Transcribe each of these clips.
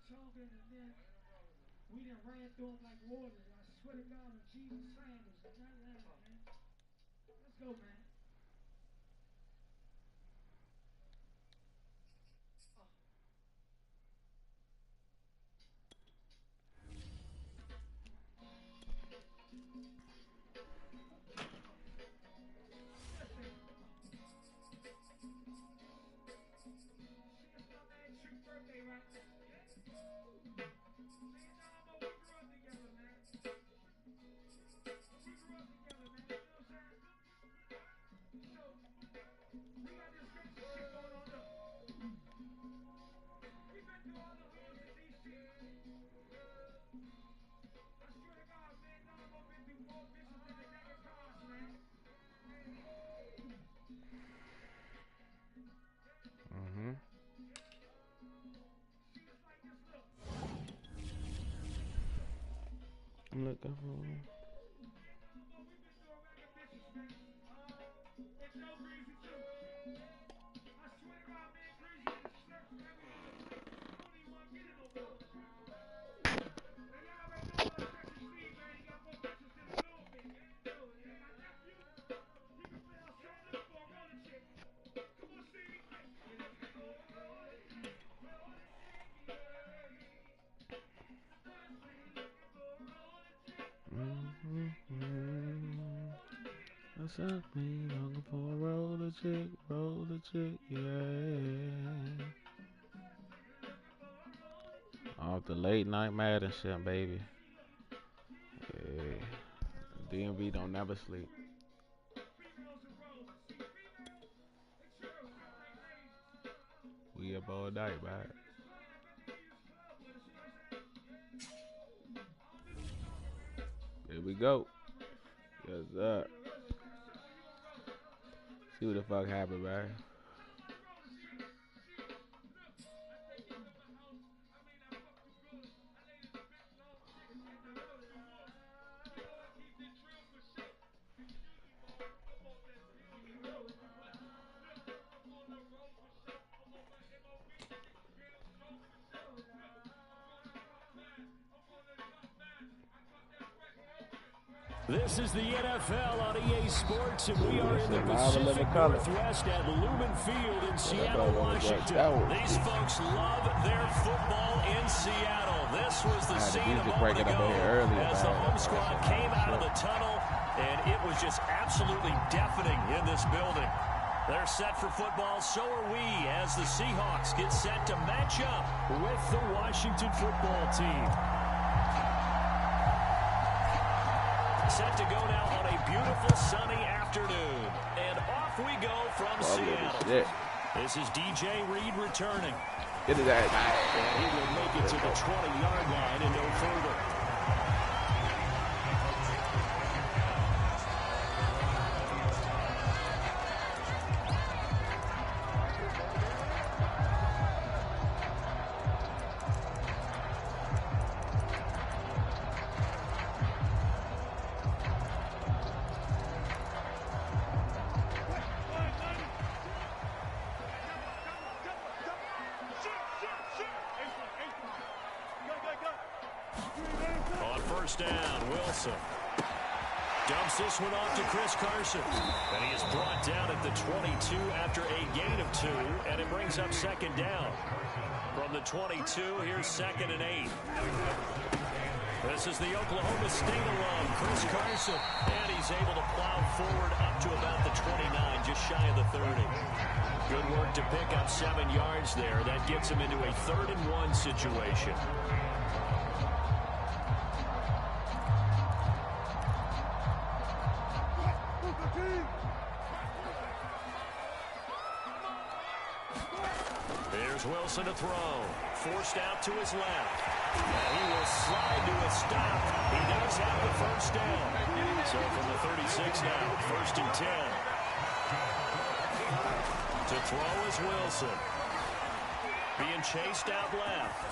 talking, and then we done ran through them like water. I swear to God, when Jesus Sanders, man. Let's go, man. I'm looking for. What's up, me? Looking for a roll the chick, yeah. Off the late night Madden shit, baby. Yeah. DMV don't never sleep. We up all night, man. Here we go. Yes, sir. See what the fuck happened, man. This is the NFL on EA Sports, and we are in the Pacific Northwest at Lumen Field in Seattle, Washington. These folks love their football in Seattle. This was the scene a moment ago as the home squad came out of the tunnel, and it was just absolutely deafening in this building. They're set for football, so are we, as the Seahawks get set to match up with the Washington football team. Set to go now on a beautiful sunny afternoon. And off we go from Seattle. This is DJ Reed returning. Get it out. And he will make it to the 20-yard line and no further. Down, Wilson dumps this one off to Chris Carson, and he is brought down at the 22 after a gain of 2, and it brings up second down. From the 22, here's 2nd and 8. This is the Oklahoma State alum, Chris Carson, and he's able to plow forward up to about the 29, just shy of the 30. Good work to pick up 7 yards there. That gets him into a 3rd and 1 situation. Wilson to throw. Forced out to his left. And he will slide to a stop. He does have the first down. So from the 36 now, 1st and 10. To throw is Wilson. Being chased out left.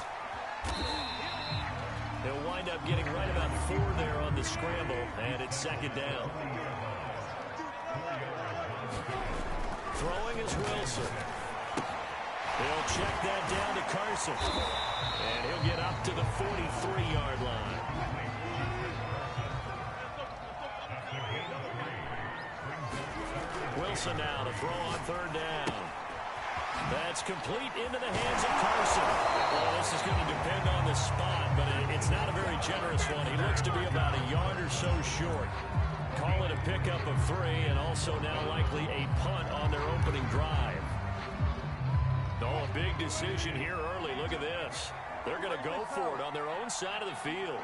He'll wind up getting right about 4 there on the scramble, and it's 2nd down. Throwing is Wilson. He'll check that down to Carson. And he'll get up to the 43-yard line. Wilson now to throw on third down. That's complete into the hands of Carson. Well, this is going to depend on the spot, but it's not a very generous one. He looks to be about a yard or so short. Call it a pickup of 3, and also now likely a punt on their opening drive. Oh, a big decision here early. Look at this. They're going to go for it on their own side of the field.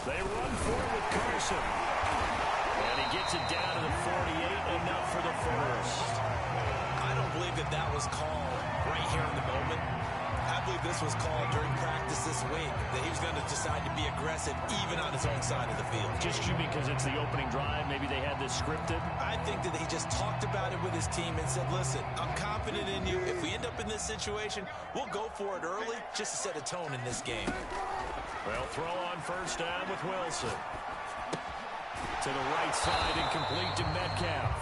They run for it with Carson. And he gets it down to the 48, enough for the first. I don't believe that was called right here in the moment. I believe this was called during practice this week, that he was going to decide to be aggressive even on his own side of the field. Just because it's the opening drive, maybe they had this scripted? I think that he just talked about it with his team and said, listen, I'm confident in you. If we end up in this situation, we'll go for it early just to set a tone in this game. Well, throw on first down with Wilson. To the right side and complete to Metcalf.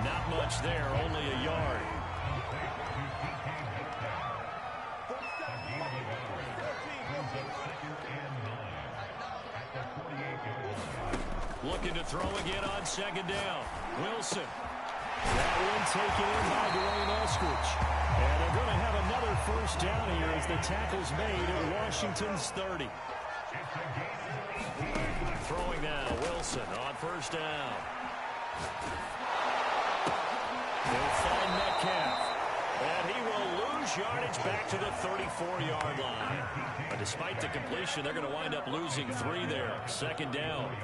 Not much there, only a yard. Looking to throw again on second down. Wilson. That one taken in by Dwayne Eskridge. And they're going to have another first down here as the tackle's made at Washington's 30. Throwing now, Wilson on first down. He'll find Metcalf. And he will lose yardage back to the 34-yard line. But despite the completion, they're going to wind up losing 3 there. Second down.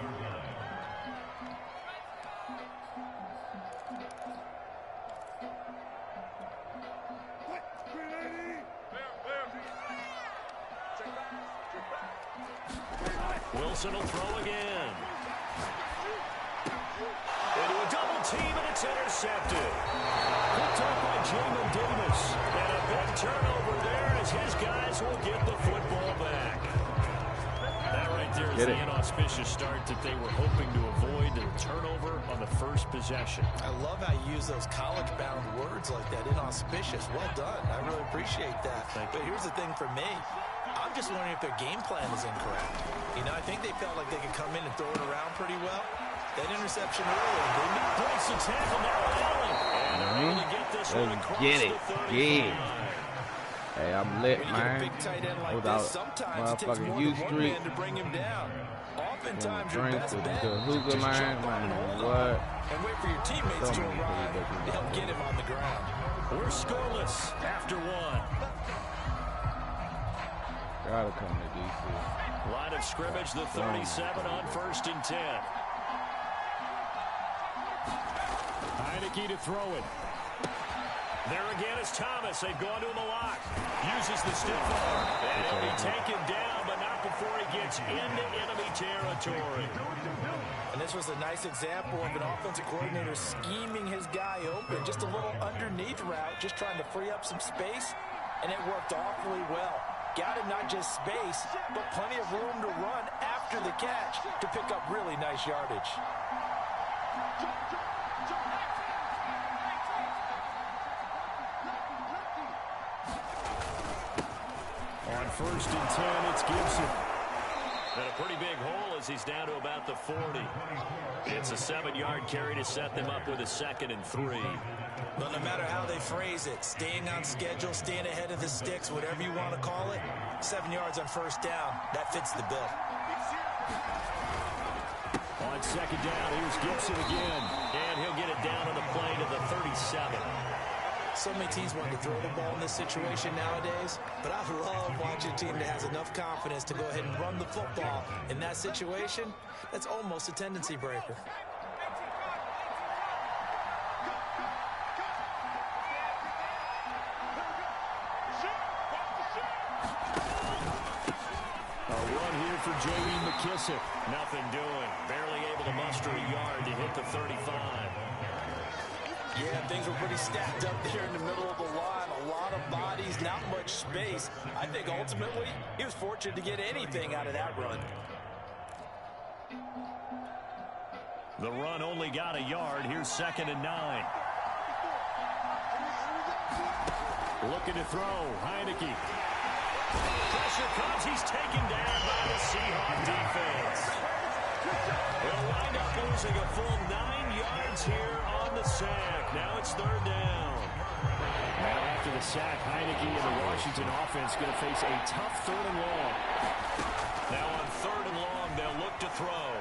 Wilson will throw again. Into a double team, and it's intercepted. Picked up by Jamin Davis. And a big turnover there as his guys will get the football back. That right there is the inauspicious start that they were hoping to avoid, the turnover on the first possession. I love how you use those college-bound words like that, inauspicious. Well done. I really appreciate that. But here's the thing for me. I'm just wondering if their game plan is incorrect. You know, I think they felt like they could come in and throw it around pretty well. That interception earlier, didn't it? Breaks the tackle now, Allen. And they're able to get this one across the 30. Hey, I'm lit, man. Big tight end like without this, sometimes it takes more than one man to bring him down. Oftentimes your best bet is just jump on and hold on and wait for your teammates to arrive to help get him on the ground. We're scoreless after 1. Gotta come to DC. Line of scrimmage, the 37 on 1st and 10. Heineke to throw it. There again is Thomas. They've gone to him a lot. Uses the stiff arm. And he'll be taken down, but not before he gets into enemy territory. And this was a nice example of an offensive coordinator scheming his guy open. Just a little underneath route, just trying to free up some space, and it worked awfully well. Got him not just space, but plenty of room to run after the catch to pick up really nice yardage. On 1st and 10, it's Gibson. And a pretty big hole as he's down to about the 40. It's a 7-yard carry to set them up with a 2nd and 3. But no matter how they phrase it, staying on schedule, staying ahead of the sticks, whatever you want to call it, 7 yards on first down, that fits the bill. On 2nd down, here's Gibson again. And he'll get it down on the play to the 37. So many teams want to throw the ball in this situation nowadays, but I love watching a team that has enough confidence to go ahead and run the football. In that situation, that's almost a tendency breaker. For J.E. McKissick. Nothing doing. Barely able to muster a yard to hit the 35. Yeah, things were pretty stacked up there in the middle of the line. A lot of bodies, not much space. I think ultimately he was fortunate to get anything out of that run. The run only got a yard. Here's 2nd and 9. Looking to throw. Heineke. Pressure comes. He's taken down by the Seahawk defense. They'll wind up losing a full 9 yards here on the sack. Now it's 3rd down. Now after the sack, Heineke and the Washington offense going to face a tough 3rd and long. Now on 3rd and long, they'll look to throw.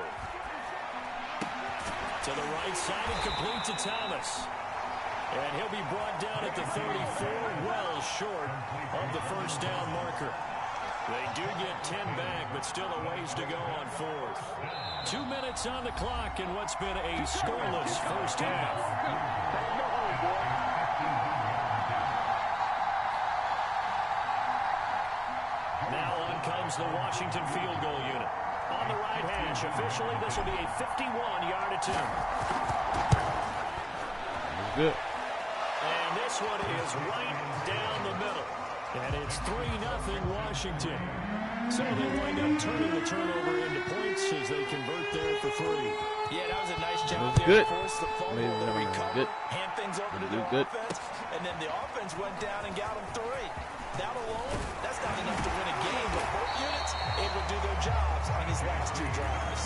To the right side and complete to Thomas. And he'll be brought down at the 34, well short of the 1st down marker. They do get 10 back, but still a ways to go on 4th. 2 minutes on the clock in what's been a scoreless first half. Now on comes the Washington field goal unit. On the right hash, officially this will be a 51-yard attempt. Good. And this one is right down the middle. And it's 3-0 Washington. So they wind up turning the turnover into points as they convert there for 3. Yeah, that was a nice job That's there. good. Forced the fumble, the recovery, hand things over to the offense, and then the offense went down and got them 3. That alone, that's not enough to win a game, but both units able to do their jobs on these last 2 drives.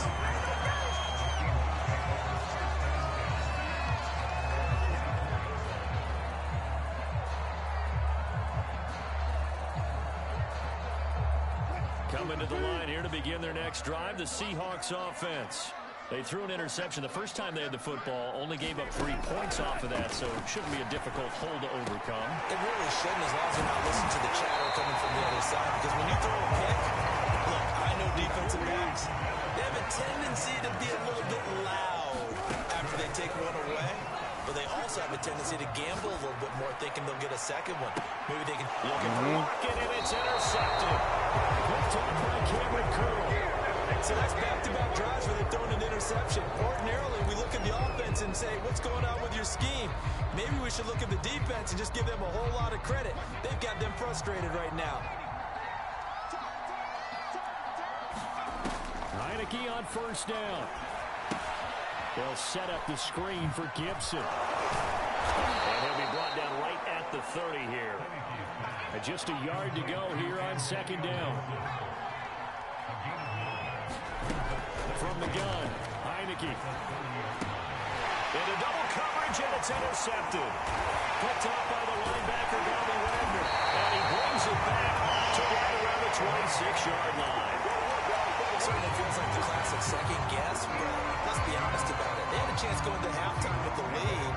Coming to the line here to begin their next drive, the Seahawks offense. They threw an interception the first time they had the football, only gave up 3 points off of that, so it shouldn't be a difficult hole to overcome. It really shouldn't, as long as you're not listening to the chatter coming from the other side, because when you throw a pick, look, I know defensive backs, they have a tendency to be a little bit loud after they take one away, but they also have a tendency to gamble a little bit more, thinking they'll get a second one. Maybe they can... Looking for Lockett, and it's intercepted. Picked off by Cameron Curl. So that's back-to-back drives where they're throwing an interception. Ordinarily, we look at the offense and say, what's going on with your scheme? Maybe we should look at the defense and just give them a whole lot of credit. They've got them frustrated right now. Heineke on 1st down. They'll set up the screen for Gibson. And he'll be brought down right at the 30 here. And just a yard to go here on 2nd down. From the gun, Heineke. Into double coverage, and it's intercepted. Picked off by the linebacker, Bobby Wagner. And he brings it back to right around the 26-yard line. It certainly feels like the classic second guess, but let's be honest about it. They had a chance going to halftime with the lead.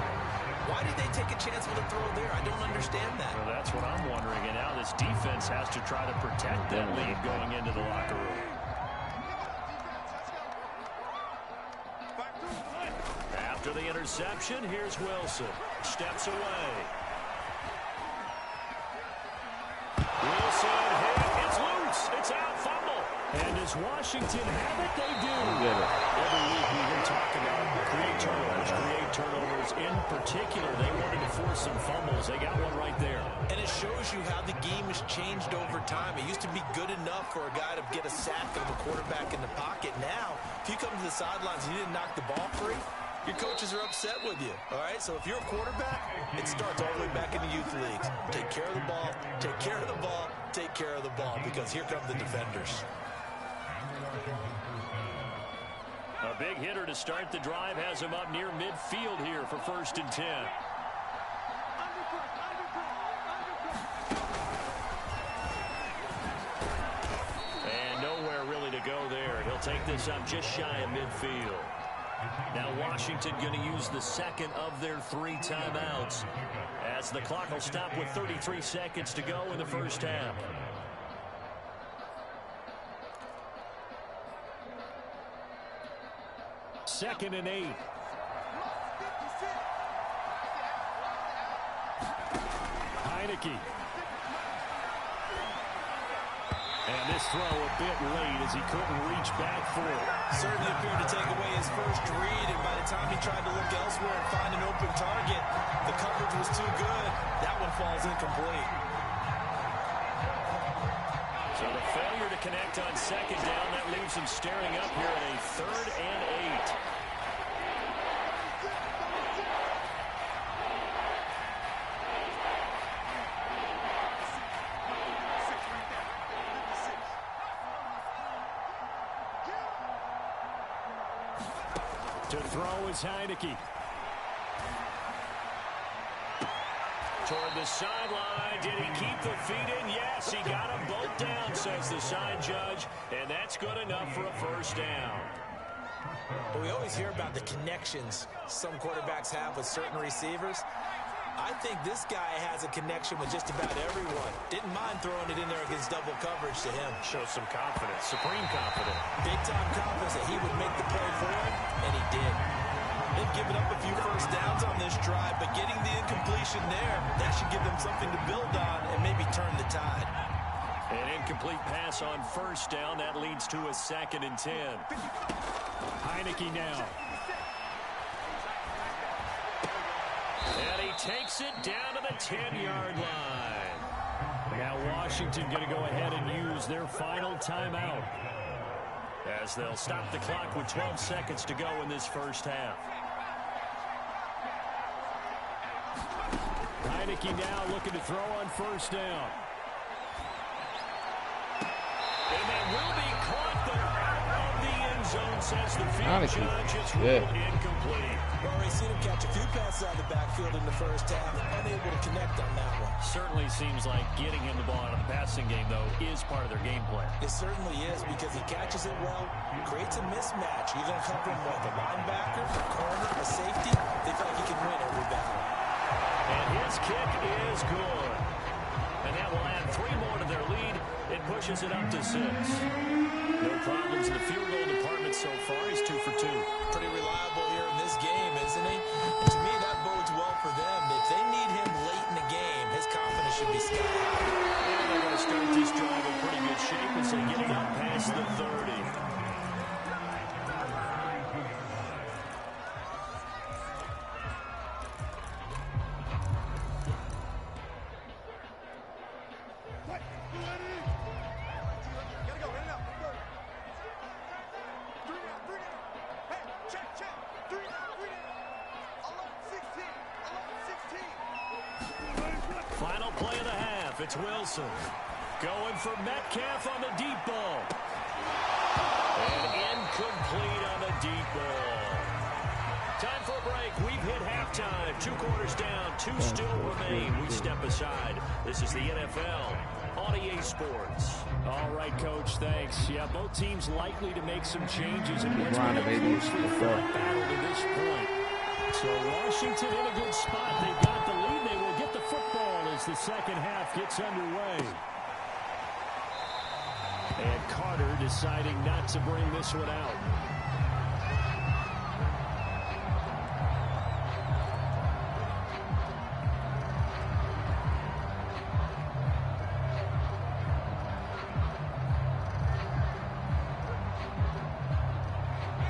Why did they take a chance with a throw there? I don't understand that. Well, that's what I'm wondering. And now this defense has to try to protect that lead going into the locker room. After the interception, here's Wilson. Steps away. Wilson hit. It's loose. It's out. Fumble. And does Washington have it? They do. Every week we hear talk about create turnovers. In particular, they wanted to force some fumbles. They got one right there. And it shows you how the game has changed over time. It used to be good enough for a guy to get a sack of a quarterback in the pocket. Now, if you come to the sidelines and you didn't knock the ball free, your coaches are upset with you, all right? So if you're a quarterback, it starts all the way back in the youth leagues. Take care of the ball, take care of the ball, take care of the ball, because here come the defenders. A big hitter to start the drive has him up near midfield here for 1st and 10. And nowhere really to go there. He'll take this up just shy of midfield. Now Washington going to use the second of their 3 timeouts as the clock will stop with 33 seconds to go in the first half. Second and 8. Heineke. And this throw a bit late as he couldn't reach back for it. Certainly appeared to take away his first read, and by the time he tried to look elsewhere and find an open target, the coverage was too good. That one falls incomplete. So the failure to connect on 2nd down, that leaves him staring up here at a 3rd and 8. To throw is Heineke. Toward the sideline. Did he keep the feet in? Yes, he got them both down, says the side judge. And that's good enough for a first down. But we always hear about the connections some quarterbacks have with certain receivers. I think this guy has a connection with just about everyone. Didn't mind throwing it in there against double coverage to him. Shows some confidence, supreme confidence. Big-time confidence that he would make the play for him, and he did. They've given up a few first downs on this drive, but getting the incompletion there, that should give them something to build on and maybe turn the tide. An incomplete pass on first down. That leads to a 2nd and 10. Heineke now. And he takes it down to the 10-yard line. Now Washington going to go ahead and use their final timeout, as they'll stop the clock with 12 seconds to go in this first half. Heineke now looking to throw on first down. And that will be caught, but out of the end zone, says the field judge. It's ruled incomplete. We've already seen him catch a few passes out of the backfield in the first half, unable to connect on that one. Certainly seems like getting him the ball out of the passing game, though, is part of their game plan. It certainly is, because he catches it well, creates a mismatch. You're going to cover him with a linebacker, a corner, a safety. They feel like he can win every battle. And his kick is good. And that will add 3 more to their lead. It pushes it up to 6. No problems in the field goal department so far. He's 2 for 2. Pretty reliable here in this game, isn't he? And to me, that bodes well for them. If they need him late in the game, his confidence should be sky high. And they're going to start this drive in pretty good shape as they get out past the 30. Final play of the half. It's Wilson going for Metcalf on the deep ball. And incomplete on the deep ball. Time for a break. We've hit halftime. 2 quarters down. 2 still remain. We step aside. This is the NFL on EA Sports. All right, Coach, thanks. Yeah, both teams likely to make some changes in what's been a closely fought battle to this point. So Washington in a good spot. They've got the lead. They will get the football as the second half gets underway. And Carter deciding not to bring this one out.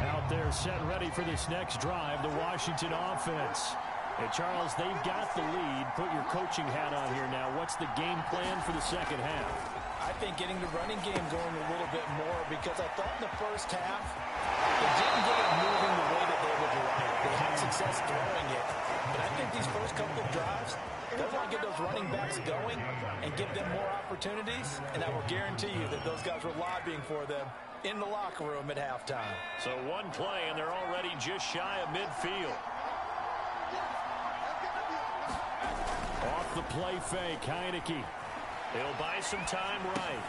Out there set ready for this next drive, the Washington offense. And Charles, they've got the lead. Put your coaching hat on here now. What's the game plan for the second half? I think getting the running game going a little bit more, because I thought in the first half they didn't get it moving the way that they would like. They had success throwing it. But I think these first couple of drives, they want to get those running backs going and give them more opportunities. And I will guarantee you that those guys were lobbying for them in the locker room at halftime. So 1 play, and they're already just shy of midfield. Off the play fake, Heineke. He'll buy some time right.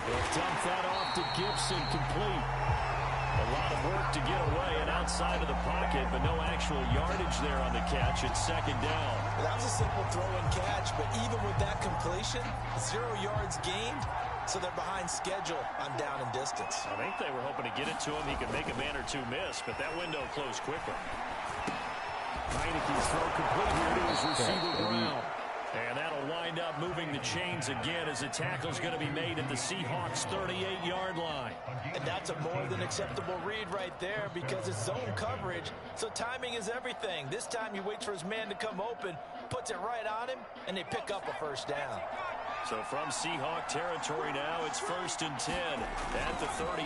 He'll dump that off to Gibson, complete. A lot of work to get away and outside of the pocket, but no actual yardage there on the catch. It's 2nd down. That was a simple throw and catch, but even with that completion, 0 yards gained, so they're behind schedule on down and distance. I think they were hoping to get it to him. He could make a man or 2 miss, but that window closed quickly. Heineke's throw complete here to his receiver Brown. And that'll wind up moving the chains again as the tackle's going to be made at the Seahawks' 38-yard line. And that's a more than acceptable read right there, because it's zone coverage, so timing is everything. This time he waits for his man to come open, puts it right on him, and they pick up a first down. So from Seahawk territory now, it's 1st and 10 at the 38.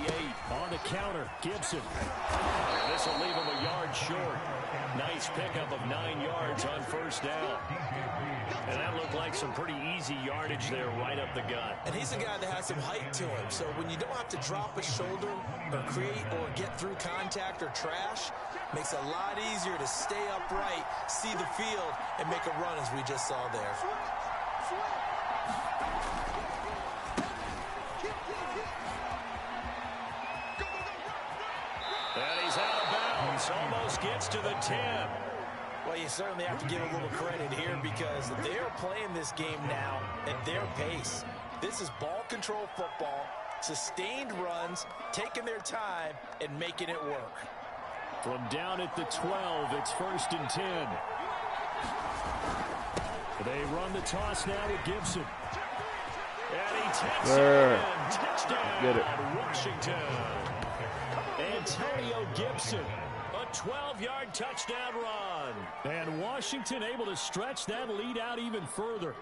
On the counter, Gibson. This will leave him a yard short. Nice pickup of 9 yards on first down. And that looked like like some pretty easy yardage there right up the gut. And he's a guy that has some height to him. So when you don't have to drop a shoulder or create or get through contact or trash, makes it a lot easier to stay upright, see the field, and make a run as we just saw there. And he's out of bounds. Almost gets to the 10. Well, you certainly have to give a little credit here because they're playing this game now at their pace. This is ball control football, sustained runs, taking their time, and making it work. From down at the 12, it's 1st and 10. They run the toss now with Gibson. And he takes it in. Touchdown, Get it. Washington. Antonio Gibson, a 12-yard touchdown run. And Washington able to stretch that lead out even further.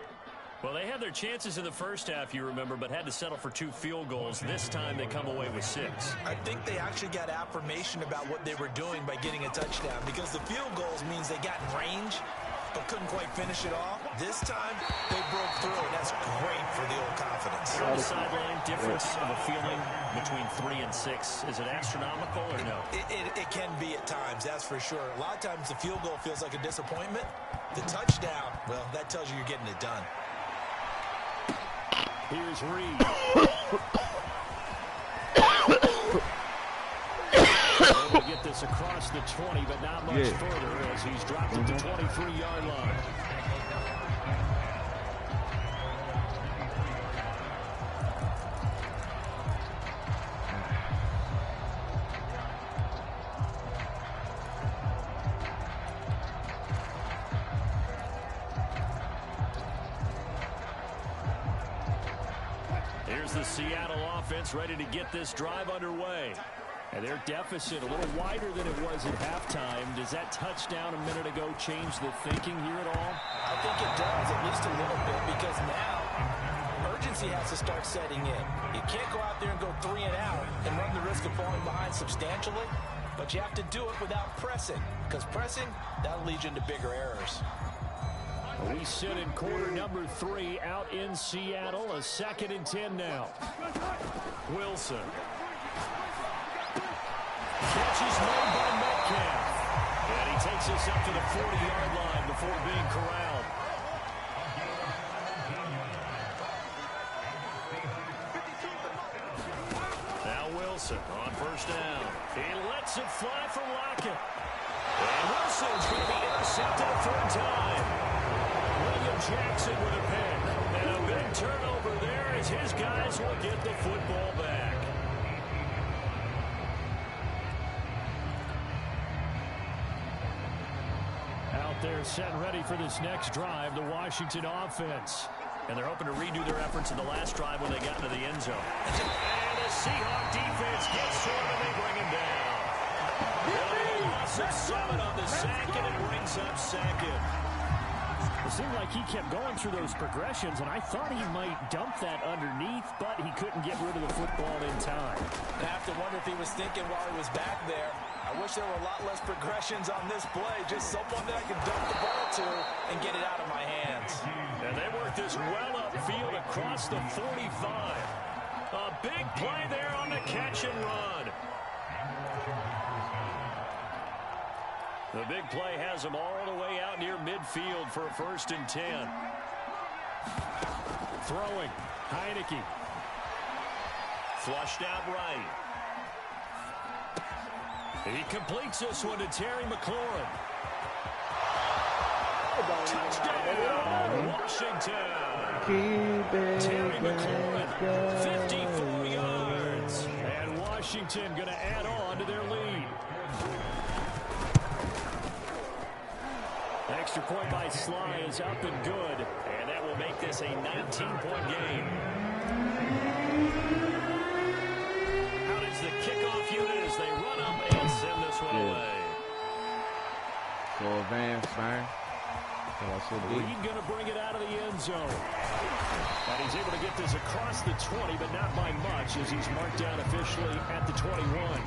Well, they had their chances in the first half, you remember, but had to settle for 2 field goals. This time they come away with 6. I think they actually got affirmation about what they were doing by getting a touchdown because the field goals means they got in range but couldn't quite finish it off. This time, they broke through, and that's great for the old confidence. On the sideline, difference of a feeling between 3 and 6. Is it astronomical or no? It can be at times, that's for sure. A lot of times the field goal feels like a disappointment. The touchdown, well, that tells you you're getting it done. Here's Reed. Able to get this across the 20, but not much further as he's dropped at the 23-yard line. Here's the Seattle offense ready to get this drive underway. And their deficit a little wider than it was at halftime. Does that touchdown a minute ago change the thinking here at all? I think it does, at least a little bit, because now urgency has to start setting in. You can't go out there and go 3 and out and run the risk of falling behind substantially, but you have to do it without pressing, because pressing, that'll lead you into bigger errors. We sit in quarter number 3 out in Seattle. A 2nd and 10 now. Wilson. Catch is made by Metcalf. And he takes us up to the 40-yard line before being corralled. Now Wilson on 1st down. He lets it fly for Lockett. And Wilson's going to be intercepted a 3rd time. William Jackson with a pick. And a big turnover there as his guys will get the football back. Out there set ready for this next drive, the Washington offense. And they're hoping to redo their efforts in the last drive when they got into the end zone. And the Seahawk defense gets to him and they bring him down. A loss of 7 on the sack, and it brings up 2nd. It seemed like he kept going through those progressions, and I thought he might dump that underneath, but he couldn't get rid of the football in time. I have to wonder if he was thinking while he was back there, I wish there were a lot less progressions on this play, just someone that I could dump the ball to and get it out of my hands. And they work this well upfield across the 45. A big play there on the catch and run. The big play has them all the way out near midfield for a 1st and 10. Throwing. Heineke. Flushed out right. He completes this one to Terry McLaurin. Touchdown, Washington. Terry McLaurin, 54 yards. And Washington going to add on to their lead. Extra point by Sly is up and good. And that will make this a 19-point game. How does the kickoff unit as they run up and send this one away? So advanced, man. Reed going to bring it out of the end zone. And he's able to get this across the 20, but not by much as he's marked down officially at the 21.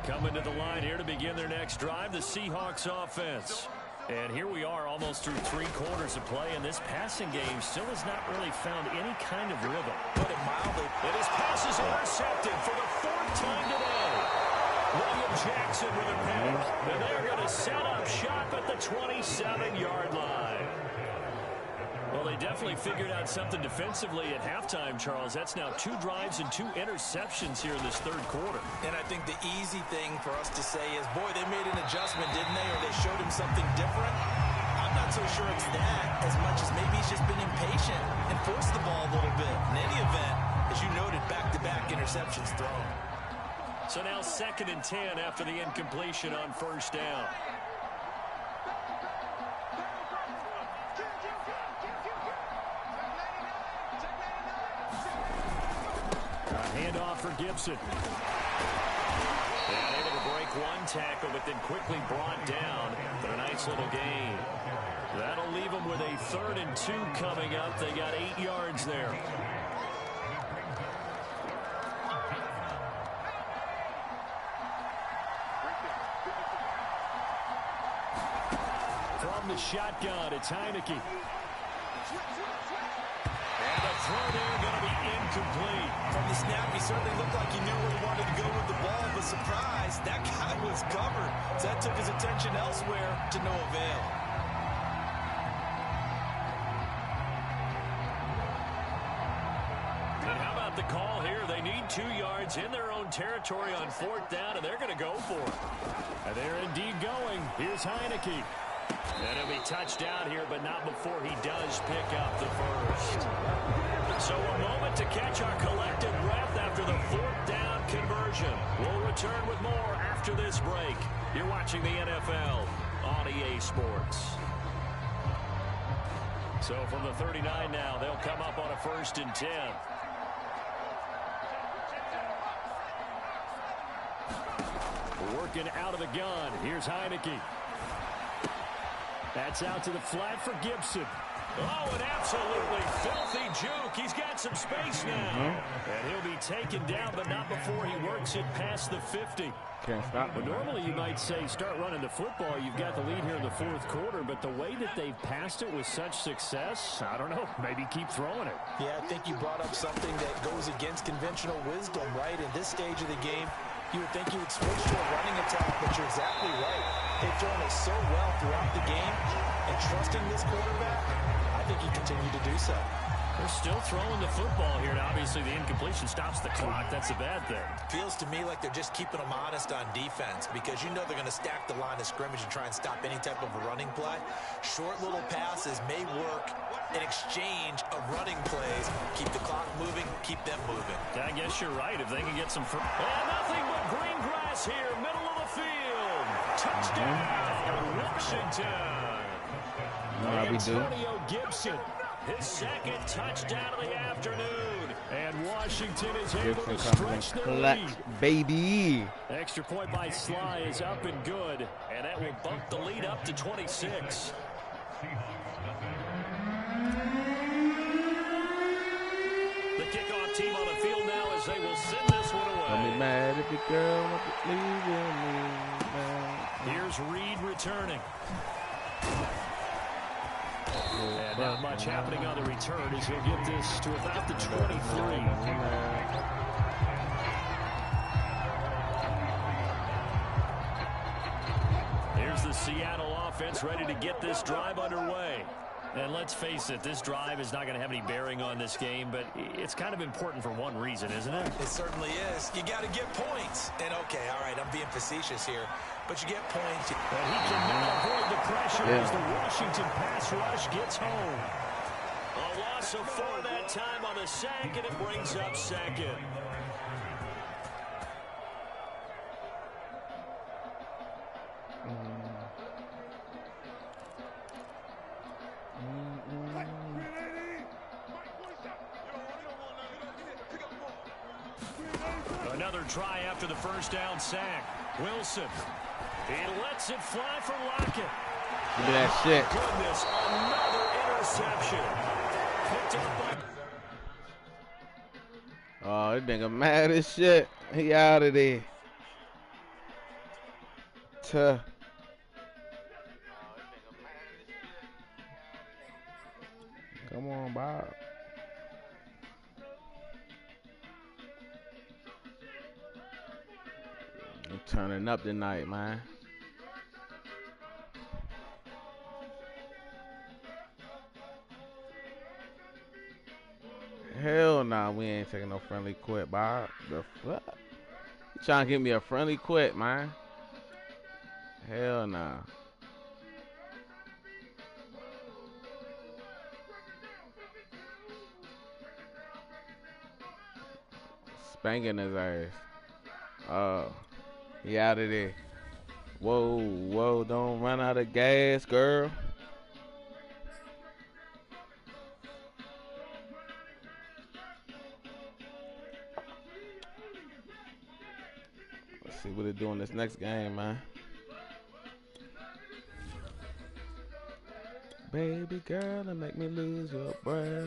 Coming to the line here to begin their next drive, the Seahawks offense. And here we are almost through 3 quarters of play, and this passing game still has not really found any kind of rhythm. Put it mildly. And his pass is intercepted for the 4th time today. William Jackson with a pick. And they're going to set up shop at the 27-yard line. Well, they definitely figured out something defensively at halftime, Charles. That's now 2 drives and 2 interceptions here in this 3rd quarter. And I think the easy thing for us to say is, boy, they made an adjustment, didn't they? Or they showed him something different. I'm not so sure it's that as much as maybe he's just been impatient and forced the ball a little bit. In any event, as you noted, back-to-back interceptions thrown. So now 2nd and 10 after the incompletion on 1st down. Handoff for Gibson. And able to break 1 tackle, but then quickly brought down for a nice little gain. That'll leave them with a 3rd and 2 coming up. They got 8 yards there. From the shotgun, it's Heineke. And the throw there going to be incomplete. From the snap, he certainly looked like he knew where he wanted to go with the ball, but surprise, that guy was covered. So that took his attention elsewhere to no avail. And how about the call here? They need 2 yards in their own territory on 4th down, and they're going to go for it. And they're indeed going. Here's Heineke. And it'll be touchdown here, but not before he does pick up the 1st. So a moment to catch our collective breath after the 4th down conversion. We'll return with more after this break. You're watching the NFL on EA Sports. So from the 39 now, they'll come up on a 1st and 10. Working out of the gun. Here's Heineke. That's out to the flat for Gibson. Oh, an absolutely filthy juke. He's got some space now. And he'll be taken down, but not before he works it past the 50. Can't stop him. Normally you might say start running the football. You've got the lead here in the 4th quarter, but the way that they've passed it with such success, I don't know, maybe keep throwing it. Yeah, I think you brought up something that goes against conventional wisdom, right? In this stage of the game, you would think you would switch to a running attack, but you're exactly right. They've thrown it so well throughout the game, and trusting this quarterback, I think he continued to do so. They're still throwing the football here, and obviously the incompletion stops the clock. That's a bad thing. Feels to me like they're just keeping them honest on defense, because you know they're going to stack the line of scrimmage and try and stop any type of a running play. Short little passes may work in exchange of running plays. Keep the clock moving, keep them moving. I guess you're right. If they can get some... And nothing but green grass here, middle of the field. Touchdown, Washington. Antonio Gibson, his 2nd touchdown of the afternoon. And Washington is able to stretch their lead. Baby. Extra point by Sly is up and good. And that will bump the lead up to 26. The kickoff team on the field now as they will send this one away. Don't be mad if your girl wants to leave me. Here's Reed returning. And not much happening on the return as he'll get this to about the 23. Here's the Seattle offense ready to get this drive underway. And let's face it, this drive is not going to have any bearing on this game, but it's kind of important for one reason, isn't it? It certainly is. You got to get points. And okay, all right, I'm being facetious here, but you get points. And he cannot avoid the pressure as the Washington pass rush gets home. A loss of 4 that time on the sack, and it brings up 2nd. Another try after the 1st down sack. Wilson. He lets it fly for Lockett. Look at that shit. Goodness, another interception. Picked up by... Oh, this nigga mad as shit. He out of there. Tuh. Come on, Bob. I'm turning up tonight, man. Hell nah, we ain't taking no friendly quit, Bob. The fuck? You trying to give me a friendly quit, man? Hell nah. Spanking his ass. Oh, he out of there. Whoa, whoa, don't run out of gas, girl. Let's see what they do in this next game, man. Baby girl, that make me lose your breath.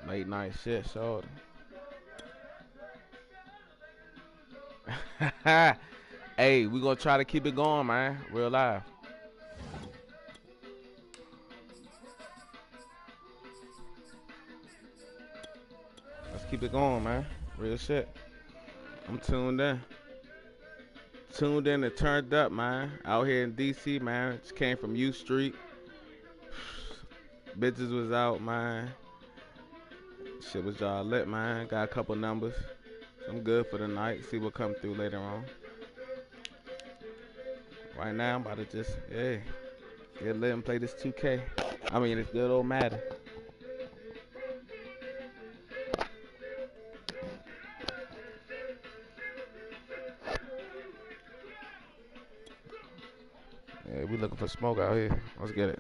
Late night shit, shorty. Hey, we gonna try to keep it going, man. Real live. Let's keep it going, man. Real shit. I'm tuned in. Tuned in and turned up, man. Out here in DC, man. Just came from U Street. Bitches was out, man. Shit was all lit, man. Got a couple numbers. So I'm good for the night. See what come through later on. Right now, I'm about to just, get lit and play this 2K. I mean, it's good old Madden. Yeah, we looking for smoke out here. Let's get it.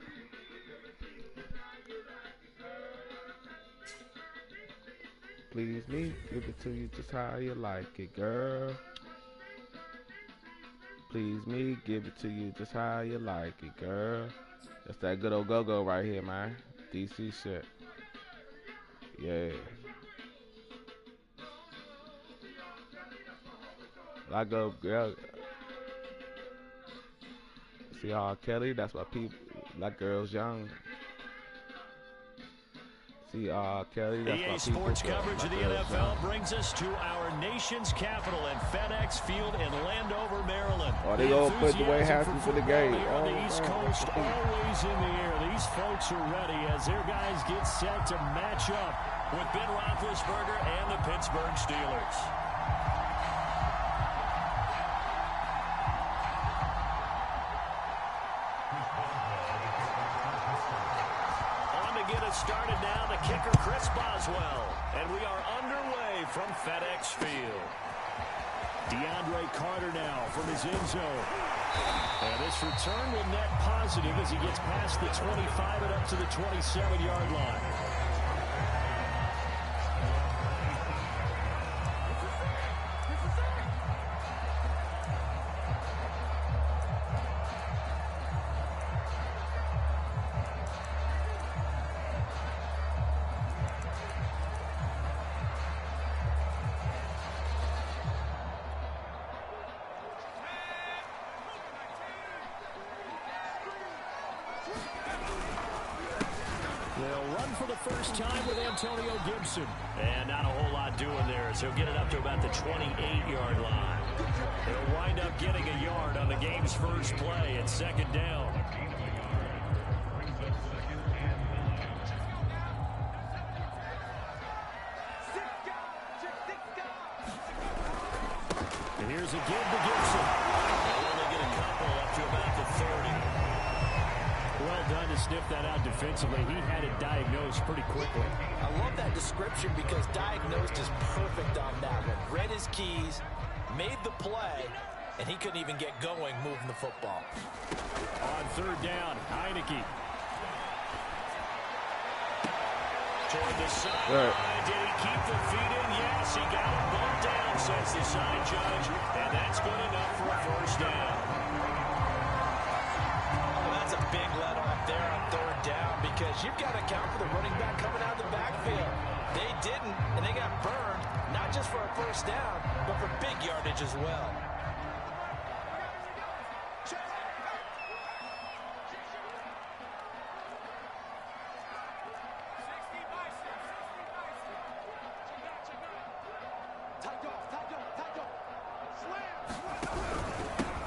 Please me, give it to you just how you like it, girl. Please me, give it to you just how you like it, girl. That's that good old go-go right here, man. DC shit. Yeah. I go, girl. See R. Kelly, that's why people, like girls young. See R. Kelly, that's EA why Sports people coverage of the NFL young. brings us to our nation's capital at FedEx Field in Landover, Maryland. Oh, they gonna put the way happy for the game. Here on the Oh, East man. Coast, always in the air. These folks are ready as their guys get set to match up with Ben Roethlisberger and the Pittsburgh Steelers. Get us started now, the kicker Chris Boswell, and we are underway from FedEx Field. DeAndre Carter now from his end zone, and this return will net positive as he gets past the 25 and up to the 27-yard line. They'll run for the first time with Antonio Gibson. And not a whole lot doing there as he'll get it up to about the 28-yard line. He'll wind up getting a yard on the game's first play at second down. And here's a give to Gibson. They'll only get a couple up to about the 30. Well done to sniff that out defensively. He had it diagnosed pretty quickly. I love that description because diagnosed is perfect on that one. Read his keys, made the play, and he couldn't even get going moving the football. On third down, Heineke. Toward the sideline. Did he keep the feet in? Yes, he got it bumped down, says the side judge. And that's good enough for a first down. That's a big let-off there on third down because you've got to account for the running back coming out of the backfield. They didn't, and they got burned, not just for a first down, but for big yardage as well.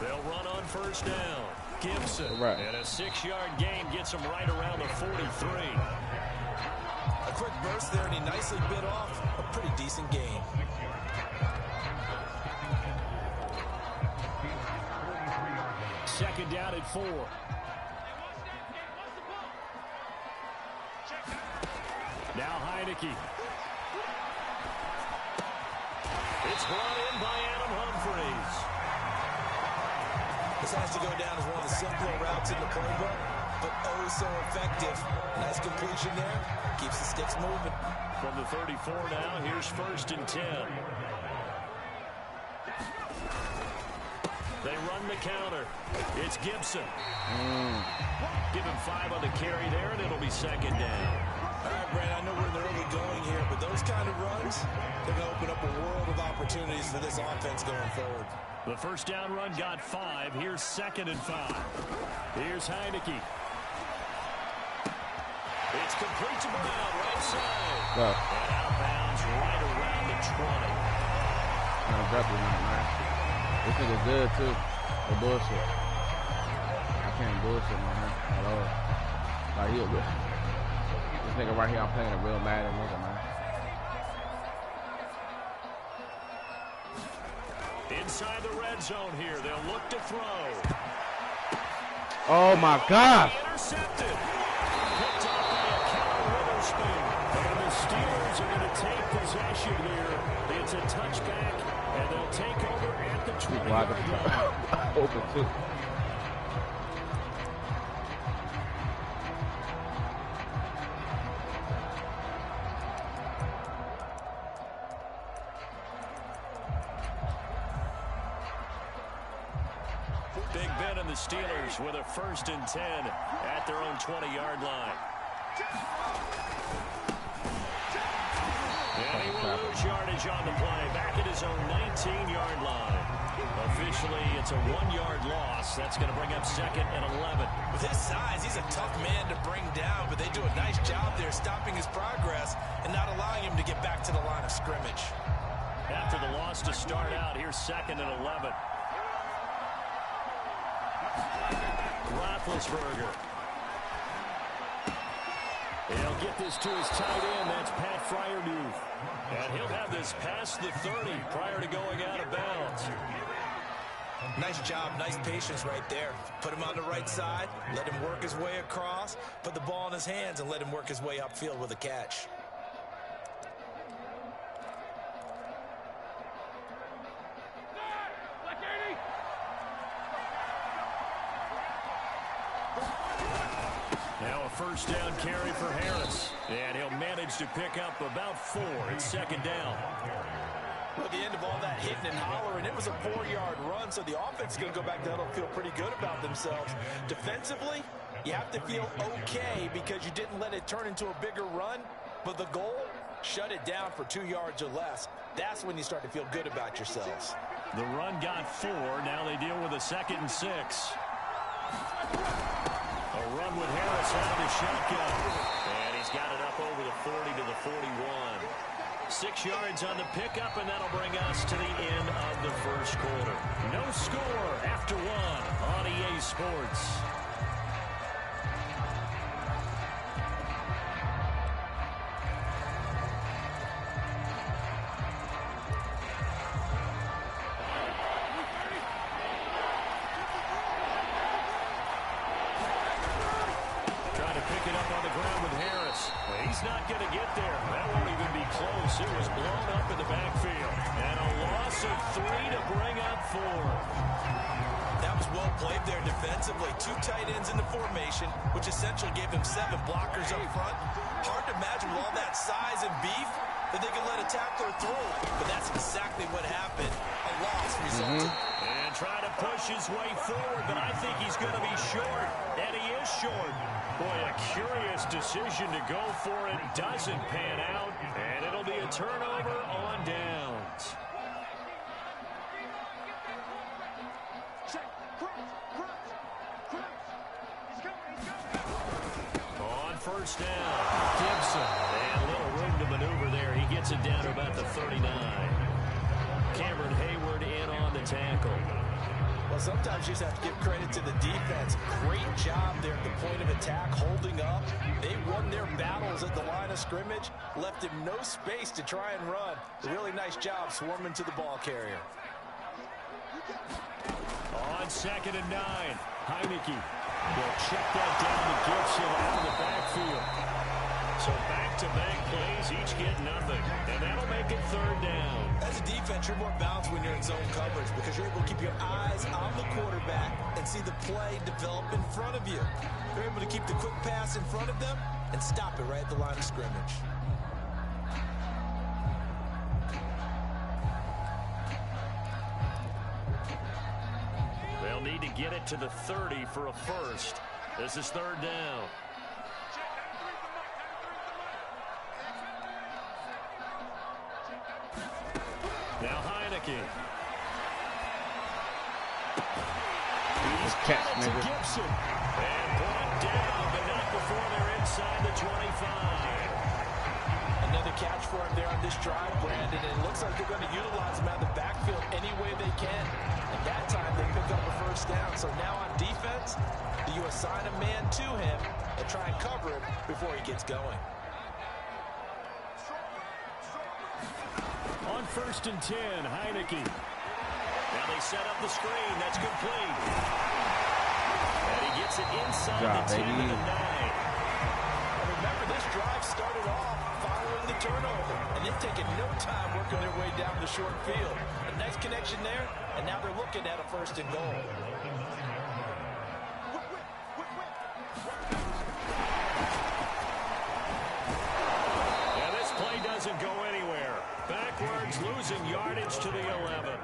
They'll run on first down. Gibson, right. And a 6-yard gain gets him right around the 43. A quick burst there, and he nicely bit off a pretty decent gain. Second down at 4. Now Heineke. It's brought in by Adam Humphries. This has to go down as one of the simpler routes in the playbook, but oh so effective. Nice completion there. Keeps the sticks moving. From the 34 now, here's 1st and 10. They run the counter. It's Gibson. Give him 5 on the carry there, and it'll be 2nd down. All right, Brandon, I know we're in the early going here, but those kind of runs, they're going to open up a world of opportunities for this offense going forward. The first down run got 5. Here's 2nd and 5. Here's Heineke. It's complete to Brown, right side. Go. And outbounds right around the 20. Man. This nigga's good, too. No bullshit. I can't bullshit, man, at all. Like, this nigga right here, I'm playing a real Madden nigga, man. Inside the red zone here, they'll look to throw. Oh, my God. Intercepted. Picked off by a Cal Witherspoon. And the Steelers are going to take possession here. It's a touchback, and they'll take over at the 20-yard line. Open, too. Big Ben and the Steelers with a 1st and 10 at their own 20-yard line. And he will lose yardage on the play, back at his own 19-yard line. Officially, it's a 1-yard loss. That's going to bring up 2nd and 11. With his size, he's a tough man to bring down, but they do a nice job there stopping his progress and not allowing him to get back to the line of scrimmage. After the loss to start out, here's 2nd and 11. Roethlisberger. He'll get this to his tight end. That's Pat Fryermuth. And he'll have this past the 30 prior to going out of bounds. Nice job, nice patience right there. Put him on the right side, let him work his way across, put the ball in his hands, and let him work his way upfield with a catch. Now a 1st down carry for Harris. And he'll manage to pick up about 4. It's 2nd down. Well, at the end of all that hitting and hollering, it was a 4-yard run, so the offense is going to go back to huddle and feel pretty good about themselves. Defensively, you have to feel okay because you didn't let it turn into a bigger run, but the goal, shut it down for 2 yards or less. That's when you start to feel good about yourselves. The run got 4. Now they deal with a 2nd and 6. A run with Harris out of the shotgun. And he's got it up over the 40 to the 41. 6 yards on the pickup, and that'll bring us to the end of the first quarter. No score after 1 on EA Sports. He's not going to get there. That won't even be close. It was blown up in the backfield. And a loss of 3 to bring up 4. That was well played there defensively. 2 tight ends in the formation, which essentially gave them 7 blockers up front. Hard to imagine with all that size and beef that they could let a tackler through. But that's exactly what happened. A loss resulted. And trying to push his way forward, but I think he's going to be short. And he is short. Boy, a curious decision to go for it. Doesn't pan out. And it'll be a turnover on downs. On first down, Gibson. And a little room to maneuver there. He gets it down to about the 39. Cameron Hayward in on the tackle. Well, sometimes you just have to give credit to the defense. Great job there at the point of attack, holding up. They won their battles at the line of scrimmage, left him no space to try and run. A really nice job swarming to the ball carrier. On 2nd and 9, Heineke will check that down to Gibson out of the backfield. So back-to-back plays, each get nothing. And that'll make it 3rd down. As a defense, you're more balanced when you're in zone coverage because you're able to keep your eyes on the quarterback and see the play develop in front of you. You're able to keep the quick pass in front of them and stop it right at the line of scrimmage. They'll need to get it to the 30 for a first. This is 3rd down. Now Heineke. He's got it to Gibson. And brought down, but not before they're inside the 25. Another catch for him there on this drive, Brandon. And it looks like they're going to utilize him out of the backfield any way they can. And that time they pick up a first down. So now on defense, you assign a man to him and try and cover him before he gets going. On 1st and 10, Heineke. Now they set up the screen. That's complete. And he gets it inside the 10 and the 9. And remember, this drive started off following the turnover. And they've taken no time working their way down the short field. A nice connection there, and now they're looking at a 1st and goal. And this play doesn't go anywhere. Backwards, losing yardage to the 11.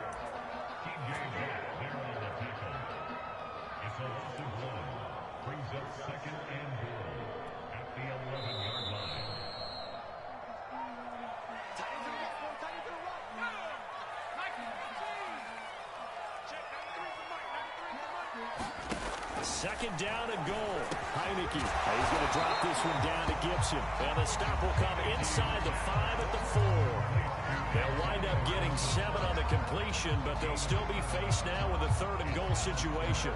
Brings up 2nd and goal at the 11-yard line. Second down and goal. Heineke. He's going to drop this one down to Gibson. And the stop will come inside the 5 at the 4. They'll wind up getting 7 on the completion, but they'll still be faced now with a 3rd and goal situation.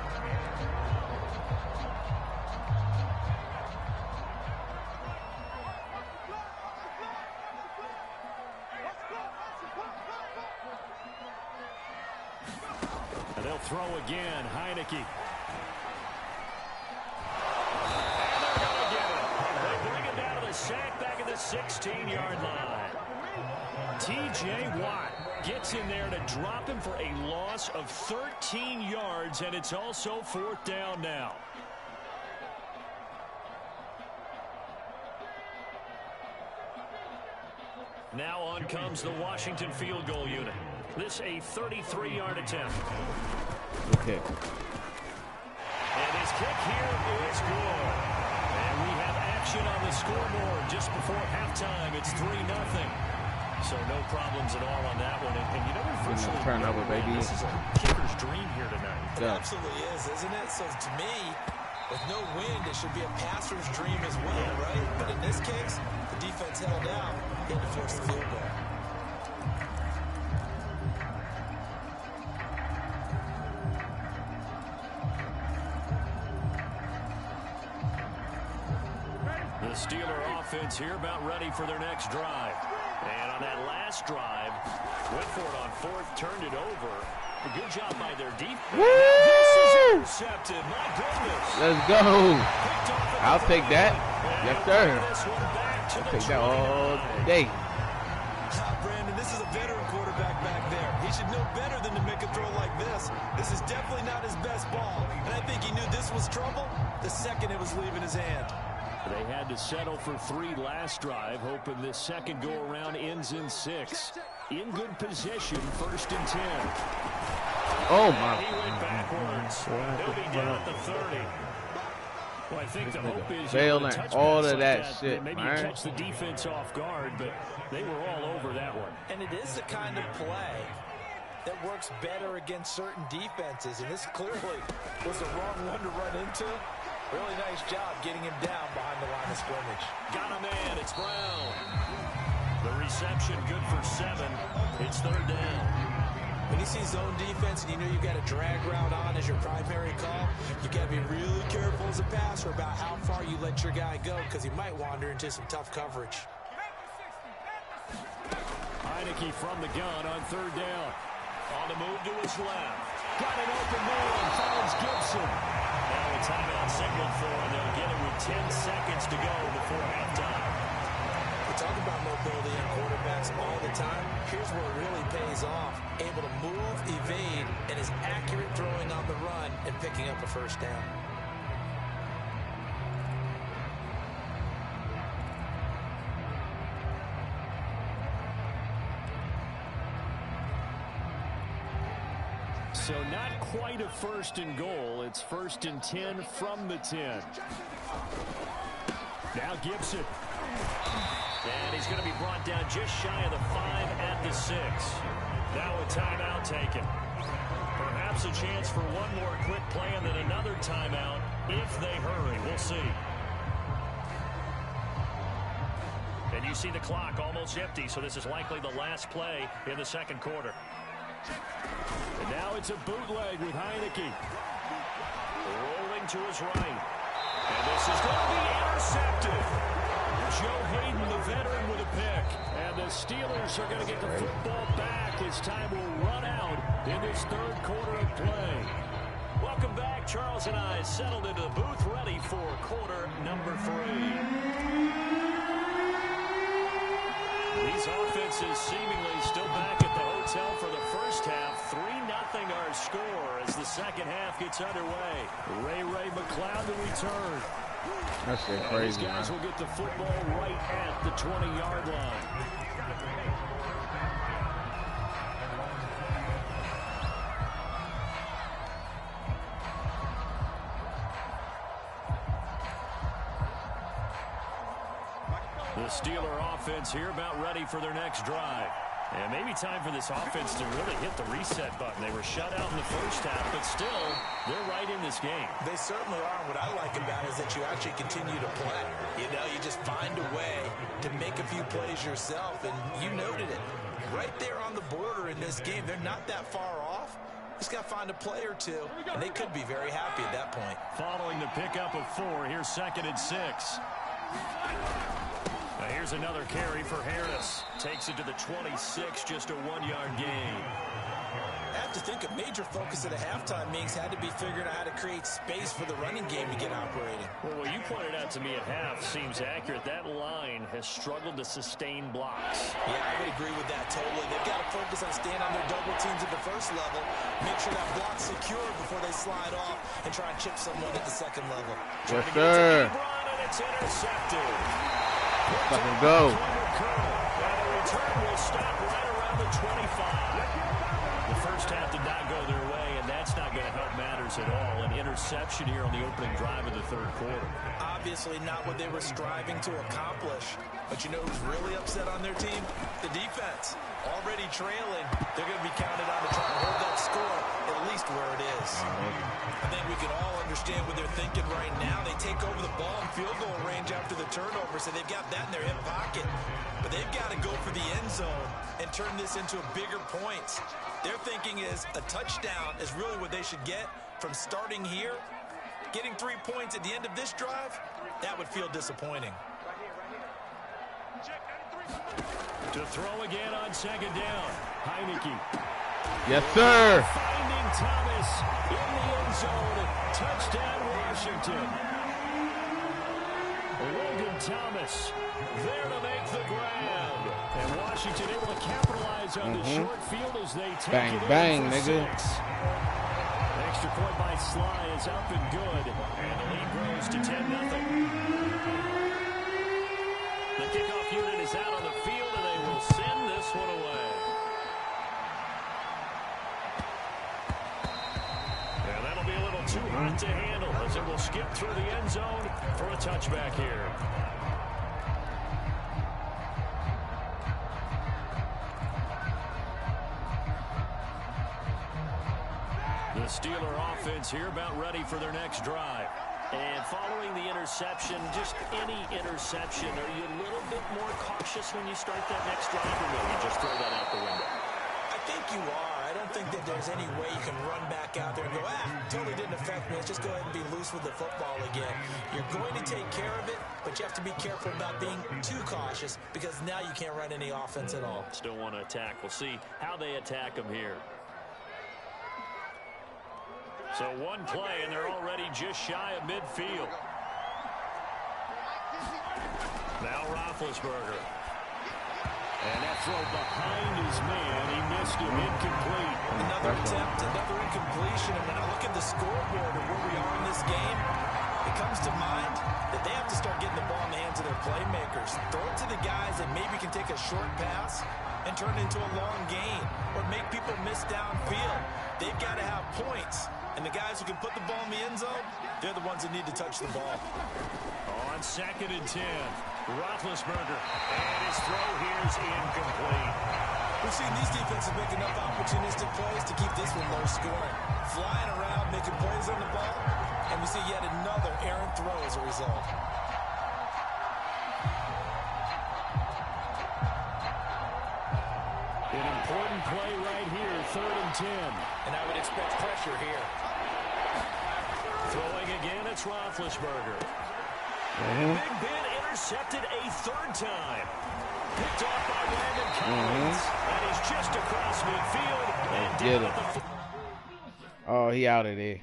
And they'll throw again. Heineke. Sack back at the 16-yard line. T.J. Watt gets in there to drop him for a loss of 13 yards, and it's also 4th down now. Now on comes the Washington field goal unit. This a 33-yard attempt. Okay. And his kick here is good. And we have action on the scoreboard just before halftime. It's 3-0. So no problems at all on that one. And you know, unfortunately, turnover, baby. This is a kicker's dream here tonight. It absolutely is, isn't it? So to me, with no wind, it should be a passer's dream as well, right? But in this case, the defense held out, had to force the field goal. The Steeler offense here about ready for their next drive. And on that last drive, went for it on 4th, turned it over. A good job by their defense. Woo! This is intercepted. My goodness. Let's go. I'll take that. Yes, sir. I'll take that all day. Brandon, this is a veteran quarterback back there. He should know better than to make a throw like this. This is definitely not his best ball. And I think he knew this was trouble the second it was leaving his hand. They had to settle for 3 last drive, hoping this second go-around ends in 6. In good position, 1st and 10. Oh, my. He went backwards. He'll be down at the 30. Well, I think the hope is failing all of that shit, maybe man. you catch the defense off guard, but they were all over that one. And it is the kind of play that works better against certain defenses, and this clearly was the wrong one to run into. Really nice job getting him down behind the line of scrimmage. Got a man. It's Brown. The reception good for 7. It's 3rd down. When you see zone defense and you know you've got a drag route on as your primary call, you got to be really careful as a passer about how far you let your guy go, because he might wander into some tough coverage. Heineke from the gun on 3rd down. On the move to his left. Got an open man. Finds Gibson. Now a timeout signal for him. They'll get it with 10 seconds to go before halftime. We talk about mobility in quarterbacks all the time. Here's where it really pays off. Able to move, evade, and is accurate throwing on the run and picking up a 1st down. So not quite a 1st and goal. It's 1st and 10 from the 10. Now Gibson. And he's going to be brought down just shy of the 5 at the 6. Now a timeout taken. Perhaps a chance for one more quick play and then another timeout if they hurry. We'll see. And you see the clock almost empty, so this is likely the last play in the 2nd quarter. And now it's a bootleg with Heineke. Rolling to his right. And this is going to be intercepted. Joe Hayden, the veteran, with a pick. And the Steelers are going to get the football back as time will run out in this 3rd quarter of play. Welcome back. Charles and I settled into the booth ready for quarter number 3. These offenses seemingly still back at the hotel for the 1st half. 3-0 our score as the 2nd half gets underway. Ray McLeod to return. That's crazy, These guys man. will get the football right at the 20-yard line. The Steeler offense here about ready for their next drive. And maybe time for this offense to really hit the reset button. They were shut out in the 1st half, but still, they're right in this game. They certainly are. What I like about it is that you actually continue to play. You know, you just find a way to make a few plays yourself, and you noted it. Right there on the border in this game, they're not that far off. Just got to find a play or two, and they could be very happy at that point. Following the pickup of 4, here's 2nd and 6. Now here's another carry for Harris. Takes it to the 26, just a 1-yard gain. I have to think a major focus at a halftime meetings had to be figuring out how to create space for the running game to get operating. Well, what you pointed out to me at half seems accurate. That line has struggled to sustain blocks. Yeah, I would agree with that totally. They've got to focus on staying on their double teams at the 1st level, make sure that block's secure before they slide off and try and chip someone at the 2nd level. Yes, sir. And it's intercepted. Fucking go. And the return will stop right around the 25. The 1st half did not go their way, and that's not going to help matters at all. An interception here on the opening drive of the 3rd quarter. Obviously not what they were striving to accomplish. But you know who's really upset on their team? The defense. Already trailing. They're going to be counted on to try and hold that score at least where it is. I think we can all understand what they're thinking right now. They take over the ball in field goal range after the turnover, so they've got that in their hip pocket. But they've got to go for the end zone and turn this into a bigger point. Their thinking is a touchdown is really what they should get from starting here. Getting 3 points at the end of this drive, that would feel disappointing. To throw again on 2nd down. Heineke. Yes, sir. Finding Thomas in the end zone. Touchdown, Washington. Logan Thomas there to make the grab. And Washington able to capitalize on the short field as they take Bang, it bang, in for nigga. 6. Extra point by Sly is up and good. And the lead grows to 10-0. The kickoff unit is out on the field, and they will send this one away. And that'll be a little too hot to handle as it will skip through the end zone for a touchback here. The Steeler offense here about ready for their next drive. And following the interception, just any interception, are you a little bit more cautious when you start that next drive, or will you just throw that out the window? I think you are. I don't think that there's any way you can run back out there and go, totally didn't affect me. Let's just go ahead and be loose with the football again. You're going to take care of it, but you have to be careful about being too cautious because now you can't run any offense at all. Still want to attack. We'll see how they attack them here. So one play, and they're already just shy of midfield. Now Roethlisberger. And that throw behind his man, he missed him, incomplete. Another attempt, another incompletion. And when I look at the scoreboard and where we are in this game, it comes to mind that they have to start getting the ball in the hands of their playmakers. Throw it to the guys that maybe can take a short pass and turn it into a long gain or make people miss downfield. They've got to have points. And the guys who can put the ball in the end zone, they're the ones that need to touch the ball. On 2nd and 10, Roethlisberger. And his throw here is incomplete. We've seen these defenses make enough opportunistic plays to keep this one low scoring. Flying around, making plays on the ball, and we see yet another errant throw as a result. An important play right here, 3rd and 10. And I would expect pressure here. Throwing again, it's Roethlisberger. Big Ben intercepted a 3rd time. Picked off by Landon Collins. And he's just across midfield. And Get down it. at the Oh, he out of there.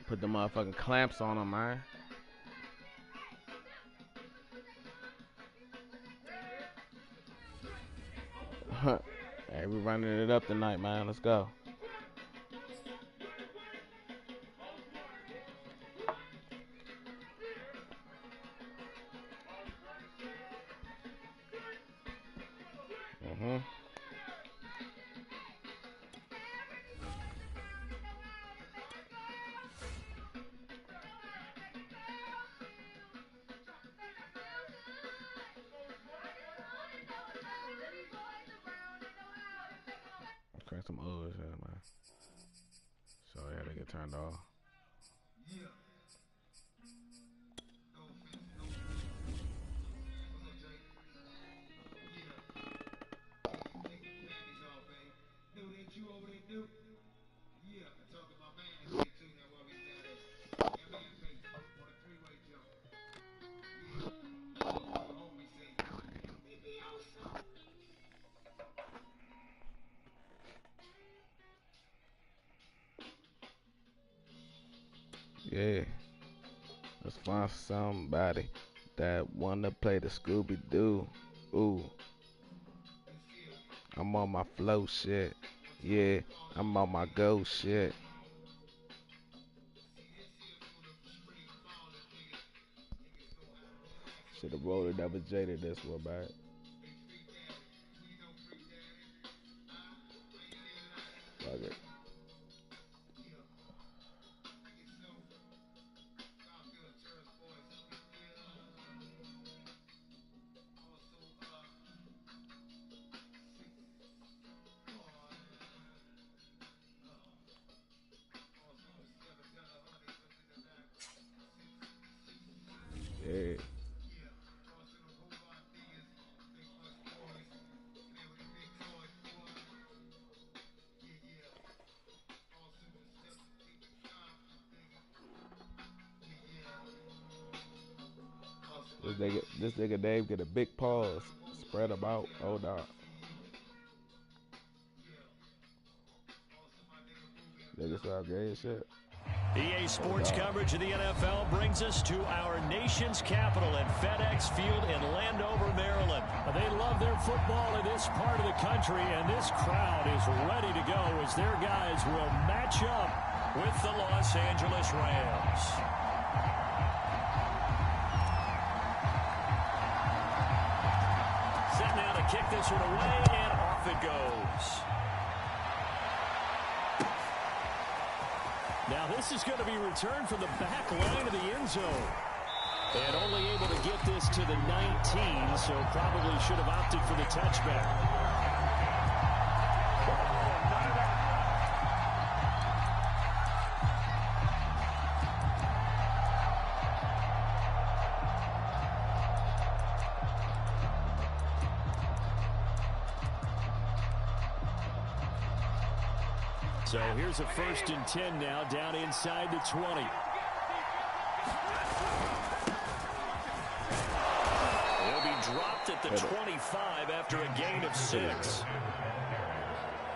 Put the motherfucking clamps on him, man. Hey, we running it up tonight, man. Let's go. Crank some others here, man. So yeah, they get turned off. Yeah, let's find somebody that wanna play the Scooby-Doo. Ooh, I'm on my flow shit. Yeah, I'm on my go shit. Should've rolled it, never jaded this one, man. Fuck it. Yeah. This nigga Dave get a big pause. Spread them out. Hold on. Nigga start gay as shit. EA Sports coverage of the NFL brings us to our nation's capital at FedEx Field in Landover, Maryland. They love their football in this part of the country, and this crowd is ready to go as their guys will match up with the Los Angeles Rams. Set now to kick this one away, and off it goes. Now this is going to be returned from the back line of the end zone. And only able to get this to the 19, so probably should have opted for the touchback. So here's a 1st and 10 now, down inside the 20. He'll be dropped at the 25 after a gain of 6.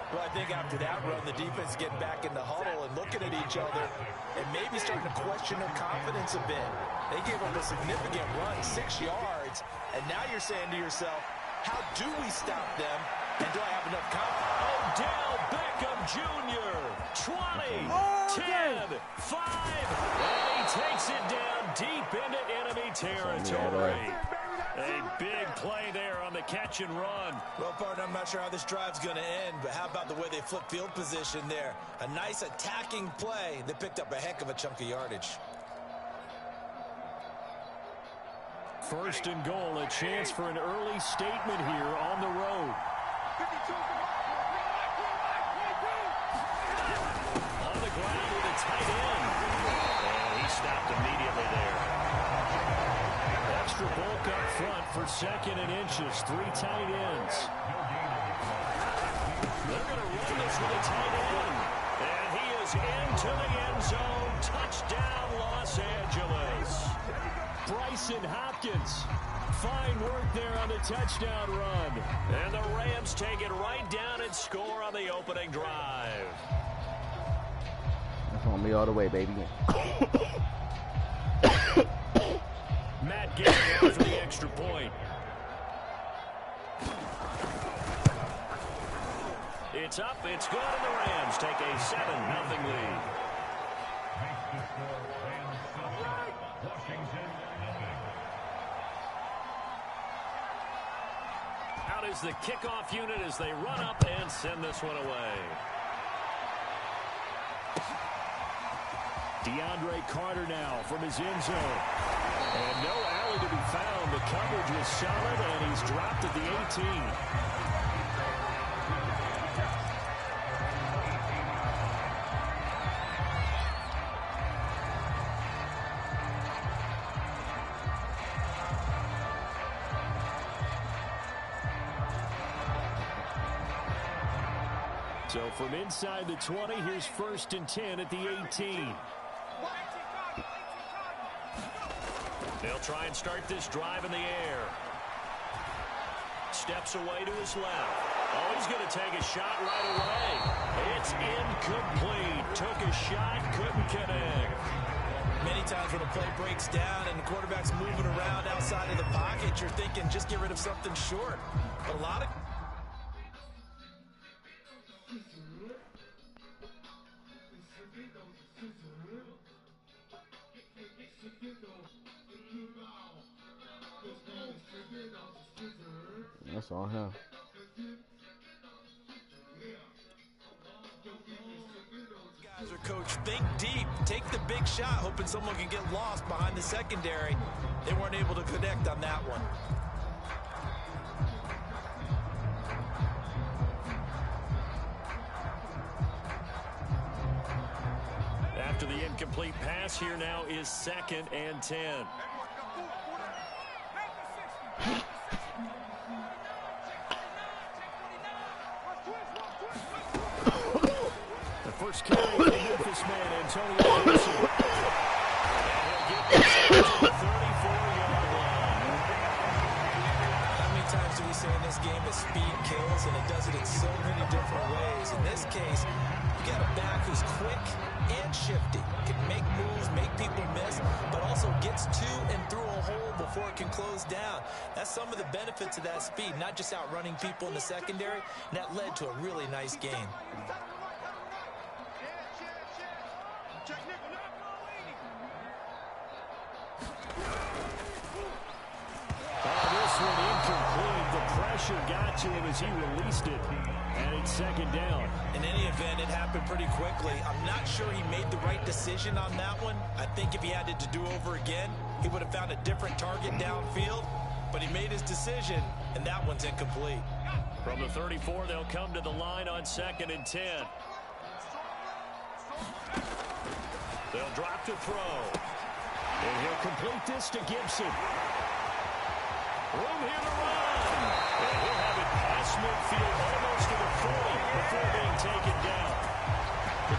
Well, I think after that run, the defense getting back in the huddle and looking at each other and maybe starting to question their confidence a bit. They gave up a significant run, 6 yards, and now you're saying to yourself, how do we stop them, and do I have enough confidence? Odell Beckham Jr., 20, 10, 5, and he takes it down deep into enemy territory. A big play there on the catch and run. Well, partner, I'm not sure how this drive's going to end, but how about the way they flip field position there? A nice attacking play that picked up a heck of a chunk of yardage. 1st and goal, a chance for an early statement here on the road. On the ground with a tight end. And he stopped immediately there. Extra bulk up front for 2nd and inches. 3 tight ends. They're going to run this with a tight end. And he is into the end zone. Touchdown, Los Angeles. Bryson Hopkins. Fine work there on the touchdown run. And the Rams take it right down and score on the opening drive. That's on me all the way, baby. Matt getting out for the extra point. It's up, it's good, and the Rams take a 7-0 lead. Out is the kickoff unit as they run up and send this one away. DeAndre Carter now from his end zone. And no alley to be found. The coverage was solid, and he's dropped at the 18. So from inside the 20, here's 1st and 10 at the 18. They'll try and start this drive in the air. Steps away to his left. Oh, he's going to take a shot right away. It's incomplete. Took a shot, couldn't connect. Many times when a play breaks down and the quarterback's moving around outside of the pocket, you're thinking just get rid of something short. But a lot of... That's all him. Guys are coached, think deep, take the big shot, hoping someone can get lost behind the secondary. They weren't able to connect on that one. After the incomplete pass, here now is 2nd and 10. The first carry for the Memphis man, Antonio Wilson. And he'll get this to the 34-yard line. How many times do we say in this game that speed kills, and it does it in so many different ways? In this case, you got a back who's quick and shifty, can make moves, make people miss, but also gets to and through a hole before it can close down. That's some of the benefits of that speed, not just outrunning people in the secondary, and that led to a really nice game. This one incomplete. The pressure got to him as he released it. And it's 2nd down. In any event, it happened pretty quickly. I'm not sure he made the right decision on that one. I think if he had it to do over again, he would have found a different target downfield. But he made his decision, and that one's incomplete. From the 34, they'll come to the line on 2nd and 10. They'll drop to throw. And he'll complete this to Gibson. Room here to run. And he'll have it past midfield almost to the 40 before being taken down.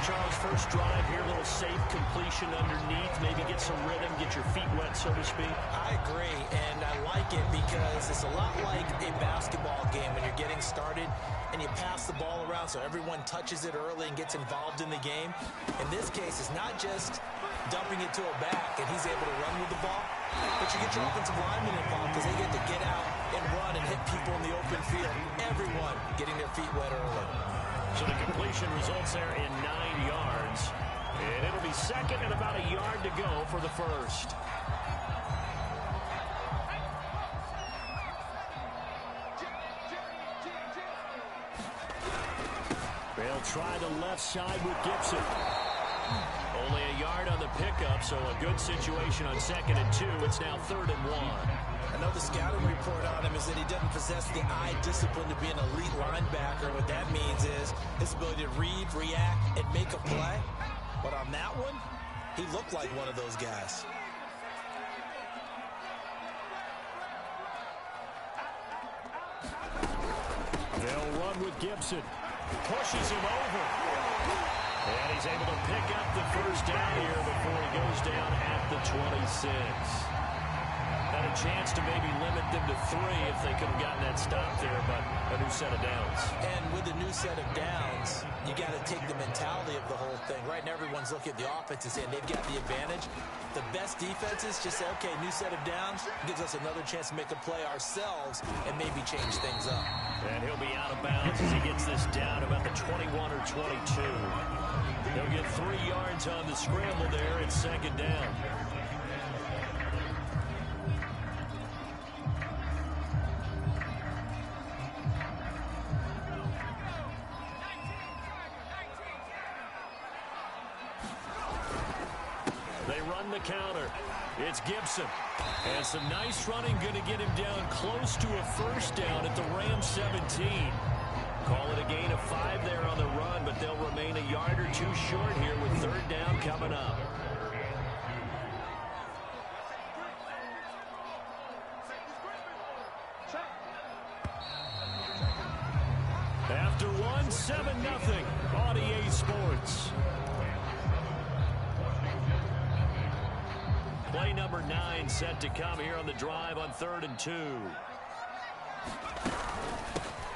Charles, first drive here, a little safe completion underneath, maybe get some rhythm, get your feet wet, so to speak. I agree, and I like it because it's a lot like a basketball game when you're getting started and you pass the ball around so everyone touches it early and gets involved in the game. In this case, it's not just dumping it to a back and he's able to run with the ball, but you get your offensive linemen involved because they get to get out and run and hit people in the open field. Everyone getting their feet wet early. So the completion results there in 9 yards. And it'll be second and about a yard to go for the first. They'll try the left side with Gibson. Only a yard on the pickup, so a good situation on 2nd and 2. It's now 3rd and 1. I know the scouting report on him is that he doesn't possess the eye discipline to be an elite linebacker. What that means is his ability to read, react, and make a play. But on that one, he looked like one of those guys. They'll run with Gibson. Pushes him over. And he's able to pick up the first down here before he goes down at the 26. Had a chance to maybe limit them to 3 if they could have gotten that stop there, but a new set of downs. And with a new set of downs, you got to take the mentality of the whole thing. Right now, everyone's looking at the offense and saying they've got the advantage. The best defenses just say, okay, new set of downs gives us another chance to make a play ourselves and maybe change things up. And he'll be out of bounds as he gets this down about the 21 or 22. He'll get 3 yards on the scramble there at 2nd down. They run the counter. It's Gibson. And some nice running, going to get him down close to a first down at the Rams 17. Call it a gain of 5 there on the run, but they'll remain a yard or 2 short here with 3rd down coming up. After 1, 7-0, RDA Sports. Play number 9 set to come here on the drive on 3rd and 2.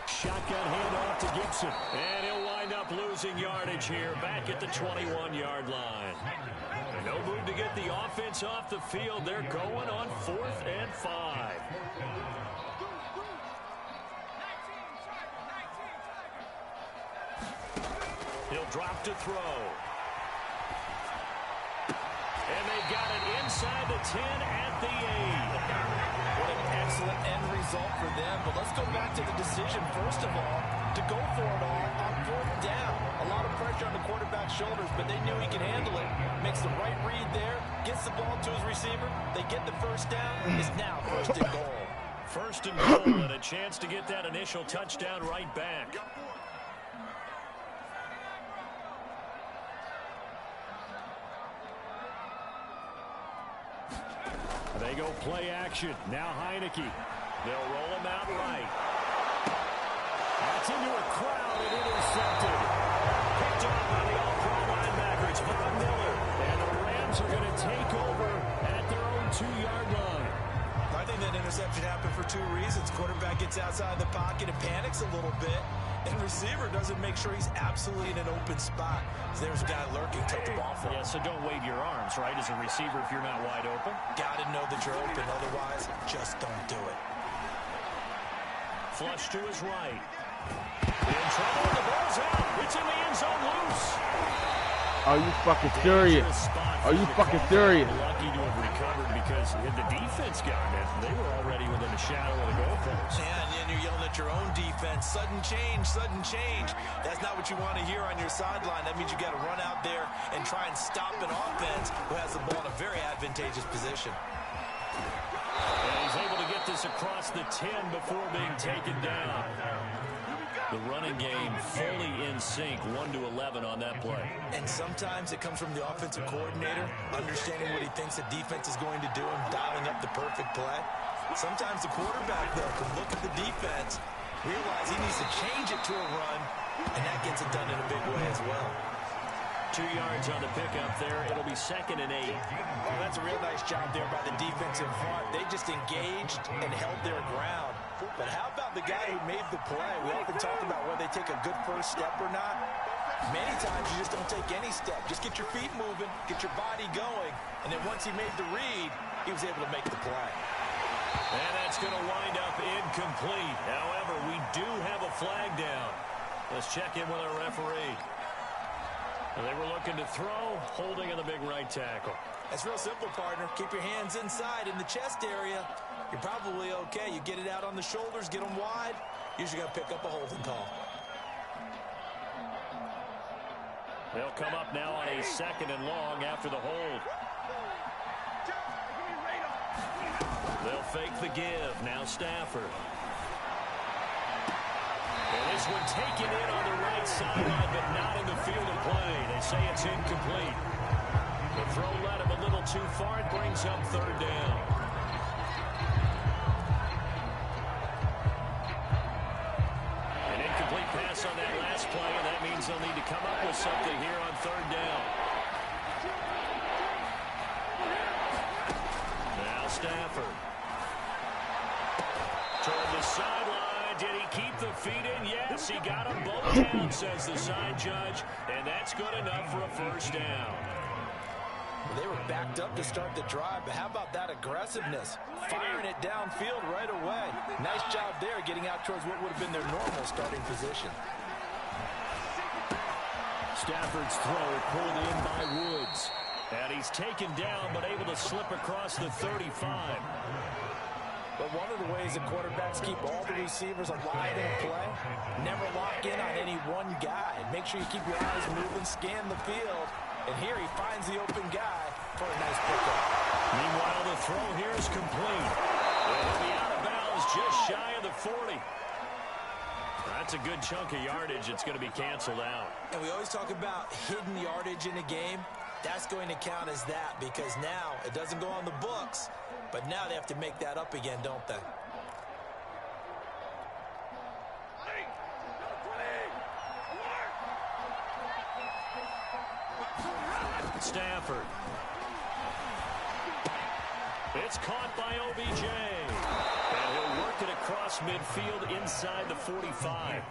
Shotgun handoff to Gibson. And he'll wind up losing yardage here back at the 21-yard line. And no move to get the offense off the field. They're going on 4th and 5. He'll drop to throw. And they've got it inside the 10 at the 8. What an excellent end result for them. But let's go back to the decision, first of all, to go for it all on 4th down. A lot of pressure on the quarterback's shoulders, but they knew he could handle it. Makes the right read there, gets the ball to his receiver. They get the first down. It's now 1st and goal. 1st and goal and a chance to get that initial touchdown right back. They go play action. Now Heineke. They'll roll him out right. That's into a crowd and intercepted. Picked off by the all-pro linebacker. It's Von Miller. And the Rams are going to take over at their own 2-yard line. I think that interception happened for 2 reasons. Quarterback gets outside the pocket and panics a little bit. And receiver doesn't make sure he's absolutely in an open spot. So there's a guy lurking, took the ball for him. Yeah, so don't wave your arms, right, as a receiver if you're not wide open. Got to know that you're open. Otherwise, just don't do it. Flush to his right. In trouble, the ball's out. It's in the end zone loose. Are you fucking serious? Are you fucking serious? Lucky to have recovered because if the defense got it, they were already within a shadow of the goalpost. Yeah, and then you're yelling at your own defense. Sudden change, sudden change. That's not what you want to hear on your sideline. That means you got to run out there and try and stop an offense who has the ball in a very advantageous position. And he's able to get this across the 10 before being taken down. The running game fully in sync, 1-11 on that play. And sometimes it comes from the offensive coordinator, understanding what he thinks the defense is going to do and dialing up the perfect play. Sometimes the quarterback, though, can look at the defense, realize he needs to change it to a run, and that gets it done in a big way as well. 2 yards on the pickup there. It'll be 2nd and 8. Well, that's a real nice job there by the defensive front. They just engaged and held their ground. But how about the guy who made the play? We often talk about whether they take a good first step or not. Many times you just don't take any step. Just get your feet moving, get your body going, and then once he made the read, he was able to make the play. And that's going to wind up incomplete. However, we do have a flag down. Let's check in with our referee. And they were looking to throw, holding on the big right tackle. That's real simple, partner. Keep your hands inside in the chest area. You're probably okay. You get it out on the shoulders, get them wide. Usually got to pick up a holding call. They'll come up now on a 2nd and long after the hold. They'll fake the give. Now Stafford. And this one taken in on the right sideline, but not in the field of play. They say it's incomplete. The throw led him a little too far. It brings up 3rd down. An incomplete pass on that last play, and that means they'll need to come up with something here on 3rd down. Now Stafford. Toward the sideline. Did he keep the feet in? Yes, he got them both down, says the side judge, and that's good enough for a 1st down. They were backed up to start the drive, but how about that aggressiveness? Firing it downfield right away. Nice job there getting out towards what would have been their normal starting position. Stafford's throw pulled in by Woods. And he's taken down, but able to slip across the 35. But one of the ways that quarterbacks keep all the receivers alive in a play, never lock in on any one guy. Make sure you keep your eyes moving, scan the field, and here he finds the open guy for a nice pickup. Meanwhile, the throw here is complete. It'll be out of bounds just shy of the 40. That's a good chunk of yardage. It's going to be canceled out. And we always talk about hidden yardage in a game. That's going to count as that because now it doesn't go on the books, but now they have to make that up again, don't they? Stafford. It's caught by OBJ. And he'll work it across midfield inside the 45.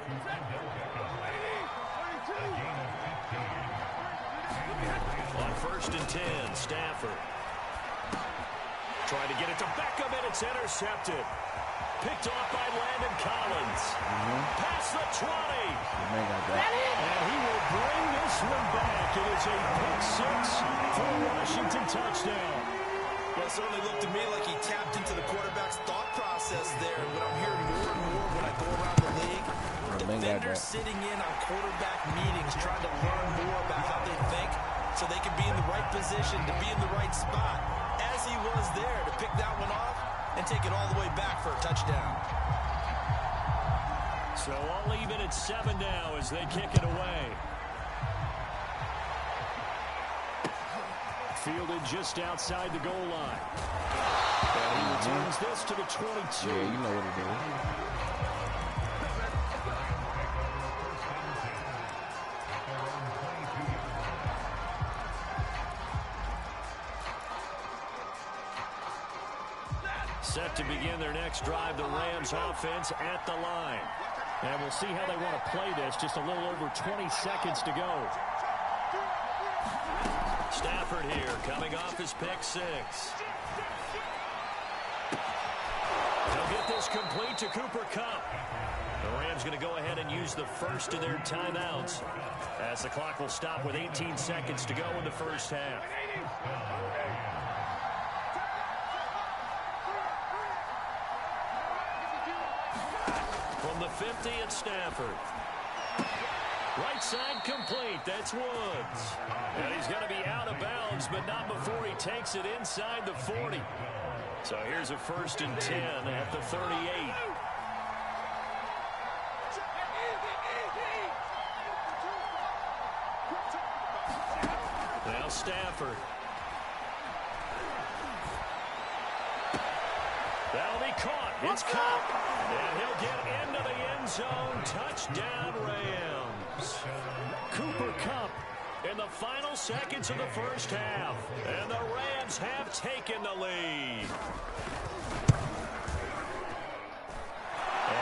On 1st and 10, Stafford. Trying to get it to Beckham, and it's intercepted. Picked off by Landon Collins. Past the 20. And he will bring this one back. It is a pick 6 for a Washington touchdown. Well, it certainly looked to me like he tapped into the quarterback's thought process there. What I'm hearing more and more when I go around the league, defenders sitting in on quarterback meetings trying to learn more about how they think so they can be in the right position to be in the right spot, as he was there to pick that one off and take it all the way back for a touchdown. So all even at 7 now as they kick it away. Fielded just outside the goal line. And he returns this to the 22. Yeah, you know what it is. Set to begin their next drive, the Rams offense at the line. And we'll see how they want to play this. Just a little over 20 seconds to go. Stafford here, coming off his pick 6. They'll get this complete to Cooper Kupp. The Rams going to go ahead and use the first of their timeouts as the clock will stop with 18 seconds to go in the first half. From the 50 at Stafford. Right side complete. That's Woods. And he's going to be out of bounds, but not before he takes it inside the 40. So here's a 1st and 10 at the 38. Now Stafford. That'll be caught. It's Kupp. And he'll get into the end zone. Touchdown, Rams. Cooper Kupp in the final seconds of the first half. And the Rams have taken the lead.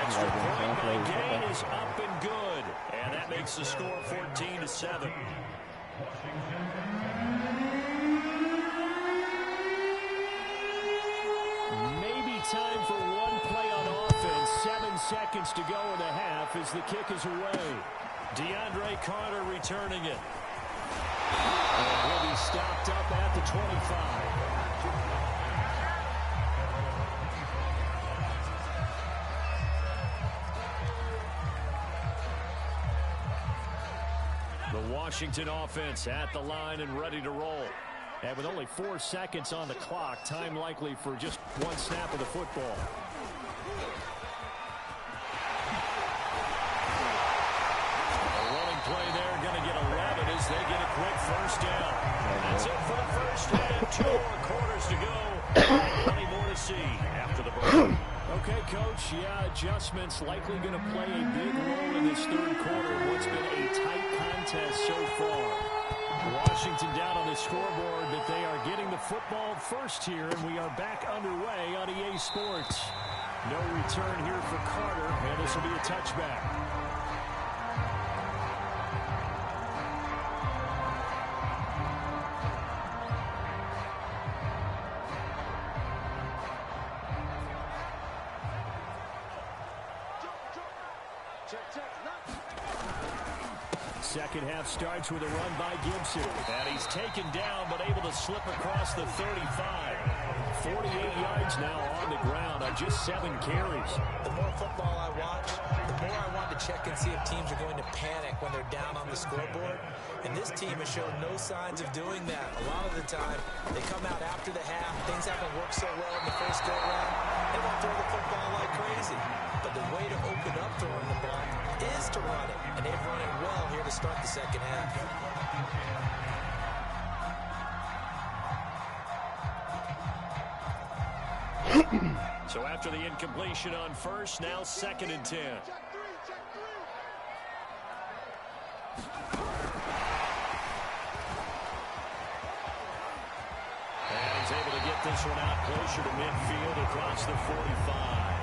Extra point by Gain is up and good. And that makes the score 14-7. Maybe time for one play on offense. 7 seconds to go in the half as the kick is away. DeAndre Carter returning it. And he'll be stopped up at the 25. The Washington offense at the line and ready to roll. And with only 4 seconds on the clock, time likely for just one snap of the football. A running play there, going to get 11 as they get a quick first down. That's it for the first half. 2 more quarters to go. Plenty more to see after the break. Okay, Coach, yeah, adjustments likely going to play a big role in this third quarter. What's been a tight contest so far. Washington down on the scoreboard, but they are getting the football first here, and we are back underway on EA Sports. No return here for Carter, and this will be a touchback. Second half starts with a run by Gibson. And he's taken down, but able to slip across the 35. 48 yards now on the ground on just 7 carries. The more football I watch, the more I want to check and see if teams are going to panic when they're down on the scoreboard. And this team has shown no signs of doing that. A lot of the time, they come out after the half. Things haven't worked so well in the first go-around. They won't throw the football like crazy. But the way to open up throwing the ball is to run it. And they've run it well here to start the second half. So after the incompletion on first, now 2nd and 10. And he's able to get this one out closer to midfield across the 45.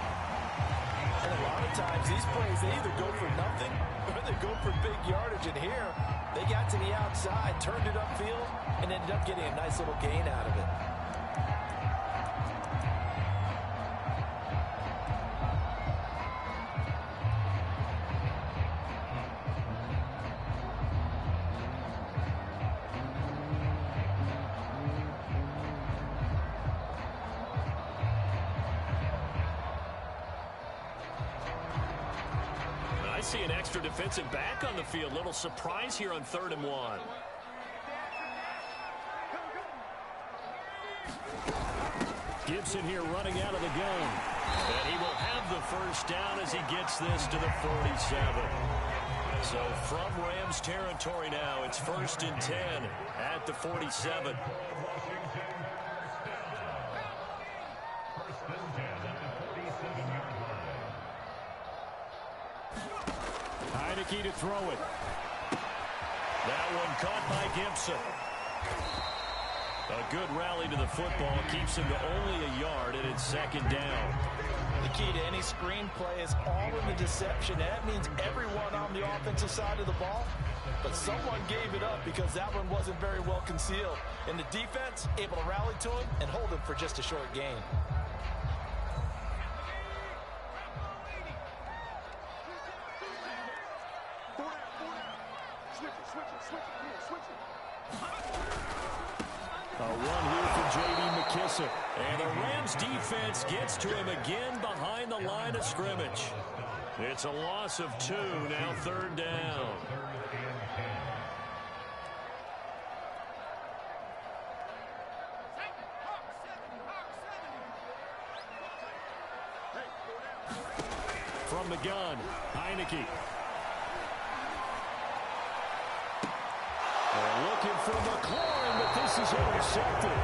And a lot of times these plays, they either go for nothing or they go for big yardage. And here, they got to the outside, turned it upfield, and ended up getting a nice little gain out of it. See an extra defensive back on the field. Little surprise here on 3rd and 1. Gibson here running out of the gun. And he will have the first down as he gets this to the 47. So from Rams territory now, it's 1st and 10 at the 47. Heineke to throw it. That one caught by Gibson. A good rally to the football keeps him to only a yard, and it's 2nd down. The key to any screen play is all in the deception. That means everyone on the offensive side of the ball, but someone gave it up because that one wasn't very well concealed. And the defense able to rally to him and hold him for just a short gain. A run here for J.D. McKissick. And the Rams defense gets to him again behind the line of scrimmage. It's a loss of 2, now 3rd down. From the gun, Heineke. They're looking for McLaurin, but this is intercepted.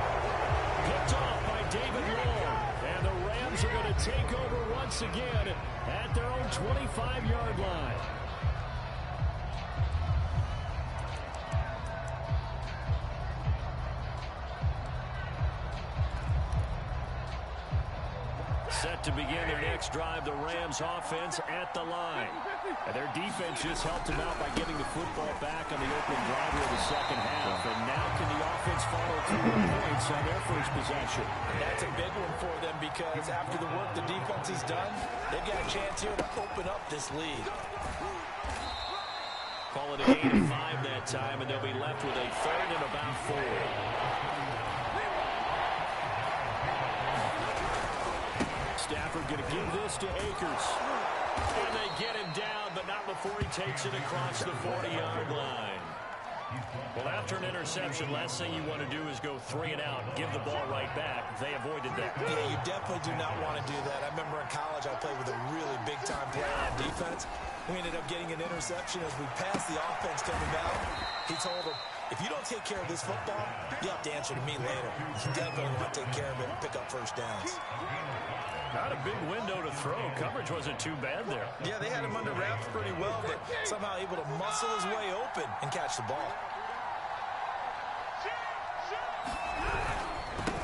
Picked off by David Long. And the Rams are going to take over once again at their own 25-yard line. drive the Rams offense at the line. And their defense just helped them out by getting the football back on the opening drive here in the second half. And now can the offense follow through with points on their first possession? That's a big one for them because after the work the defense has done, they've got a chance here to open up this lead. Call it a gain of 5 that time, and they'll be left with a 3rd and about 4. Stafford going to give this to Akers. And they get him down, but not before he takes it across the 40-yard line. Well, after an interception, last thing you want to do is go 3 and out and give the ball right back. They avoided that. Yeah, you definitely do not want to do that. I remember in college I played with a really big-time player on defense. We ended up getting an interception as we passed the offense coming down. He told him, if you don't take care of this football, you'll have to answer to me later. You definitely want to take care of it and pick up first downs. Not a big window to throw. Coverage wasn't too bad there. Yeah, they had him under wraps pretty well, but somehow able to muscle his way open and catch the ball.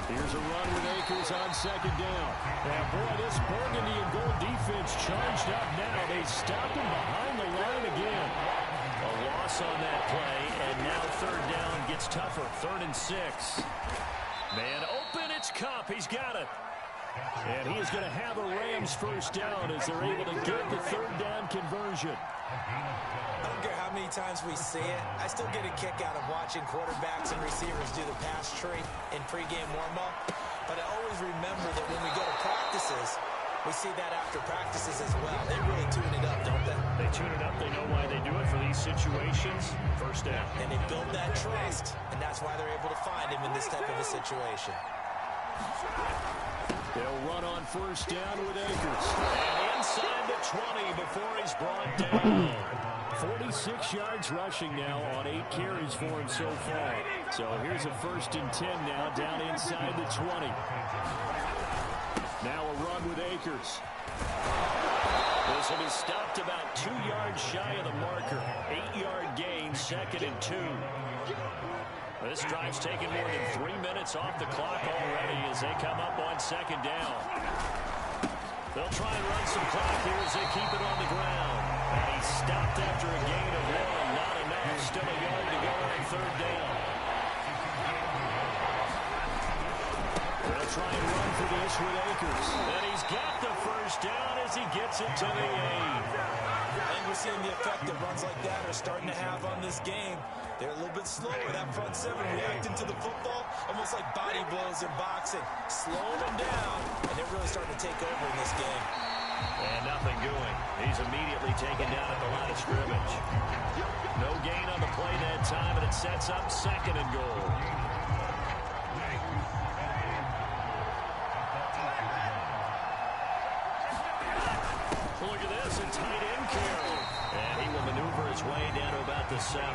Here's a run with Akers on second down. And boy, this burgundy and gold defense charged up now. They stopped him behind the line again. A loss on that play, and now 3rd down gets tougher. 3rd and 6. Man open, it's Kupp. He's got it. And he is going to have a Rams first down as they're able to get the 3rd down conversion. I don't care how many times we see it. I still get a kick out of watching quarterbacks and receivers do the pass tree in pregame warm-up. But I always remember that when we go to practices, we see that after practices as well. They really tune it up, don't they? They tune it up. They know why they do it for these situations. First down. And they build that trust, and that's why they're able to find him in this type of a situation. They'll run on first down with Akers. And inside the 20 before he's brought down. 46 yards rushing now on 8 carries for him so far. So here's a 1st and 10 now down inside the 20. Now a run with Akers. This will be stopped about 2 yards shy of the marker. 8-yard gain, 2nd and 2. This drive's taken more than 3 minutes off the clock already as they come up on 2nd down. They'll try and run some clock here as they keep it on the ground. And he's stopped after a gain of 1. Not enough. Still a yard to go on 3rd down. They'll try and run for this with Akers. And he's got the first down as he gets it to the 8. I think we're seeing the effect that runs like that are starting to have on this game. They're a little bit slower. That front 7 reacting to the football, almost like body blows in boxing. Slowing them down, and they're really starting to take over in this game. And nothing doing. He's immediately taken down at the line of scrimmage. No gain on the play that time, and it sets up 2nd and goal. Look at this, a tight end carry. And he will maneuver his way down to about the 7.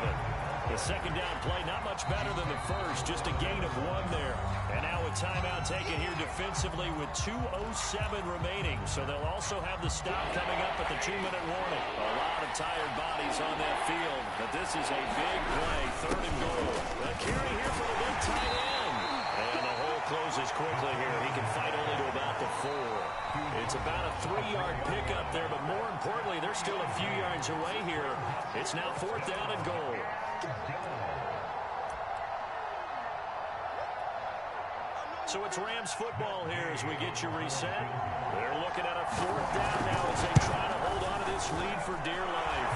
The 2nd down play, not much better than the first, just a gain of 1 there. And now a timeout taken here defensively with 2:07 remaining. So they'll also have the stop coming up at the 2-minute warning. A lot of tired bodies on that field, but this is a big play, 3rd and goal. The carry here for the big tight end. And the hole closes quickly here. He can fight only to about the 4. It's about a 3-yard pickup there, but more importantly, they're still a few yards away here. It's now 4th down and goal. So it's Rams football here as we get you reset. They're looking at a 4th down now as they try to hold on to this lead for dear life.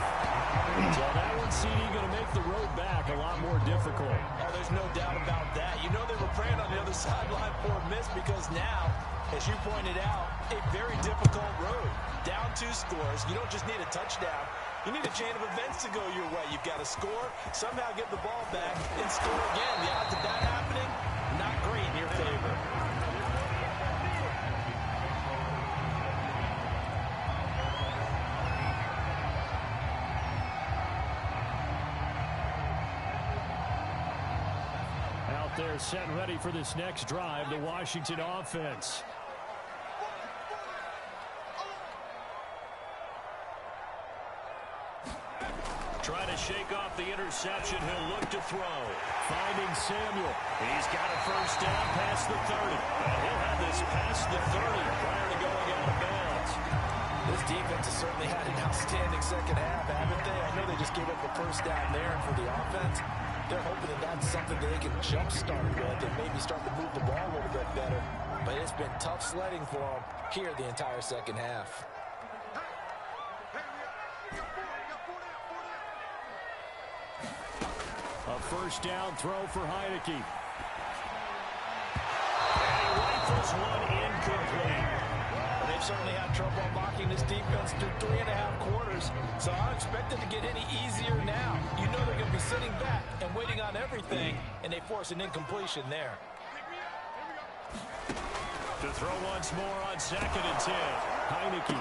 So that one, CD, going to make the road back a lot more difficult. Oh, there's no doubt about that. You know they were praying on the other sideline for a miss because now, as you pointed out, a very difficult road. Down 2 scores. You don't just need a touchdown. You need a chain of events to go your way. You've got to score, somehow get the ball back, and score again. The odds of that happening, not great in your favor. Out there set and ready for this next drive, the Washington offense. Trying to shake off the interception. He'll look to throw. Finding Samuel. He's got a first down past the 30. And he'll have this past the 30 prior to going out of bounds. defense has certainly had an outstanding second half, haven't they? I know they just gave up a first down there, and for the offense, they're hoping that that's something that they can jumpstart with and maybe start to move the ball a little bit better. But it's been tough sledding for them here the entire second half. A first down throw for Heineke. And he rifles one incomplete. They've certainly had trouble unlocking this defense through 3.5 quarters, so I don't expect it to get any easier now. You know they're going to be sitting back and waiting on everything, and they force an incompletion there. To throw once more on 2nd and 10. Heineke.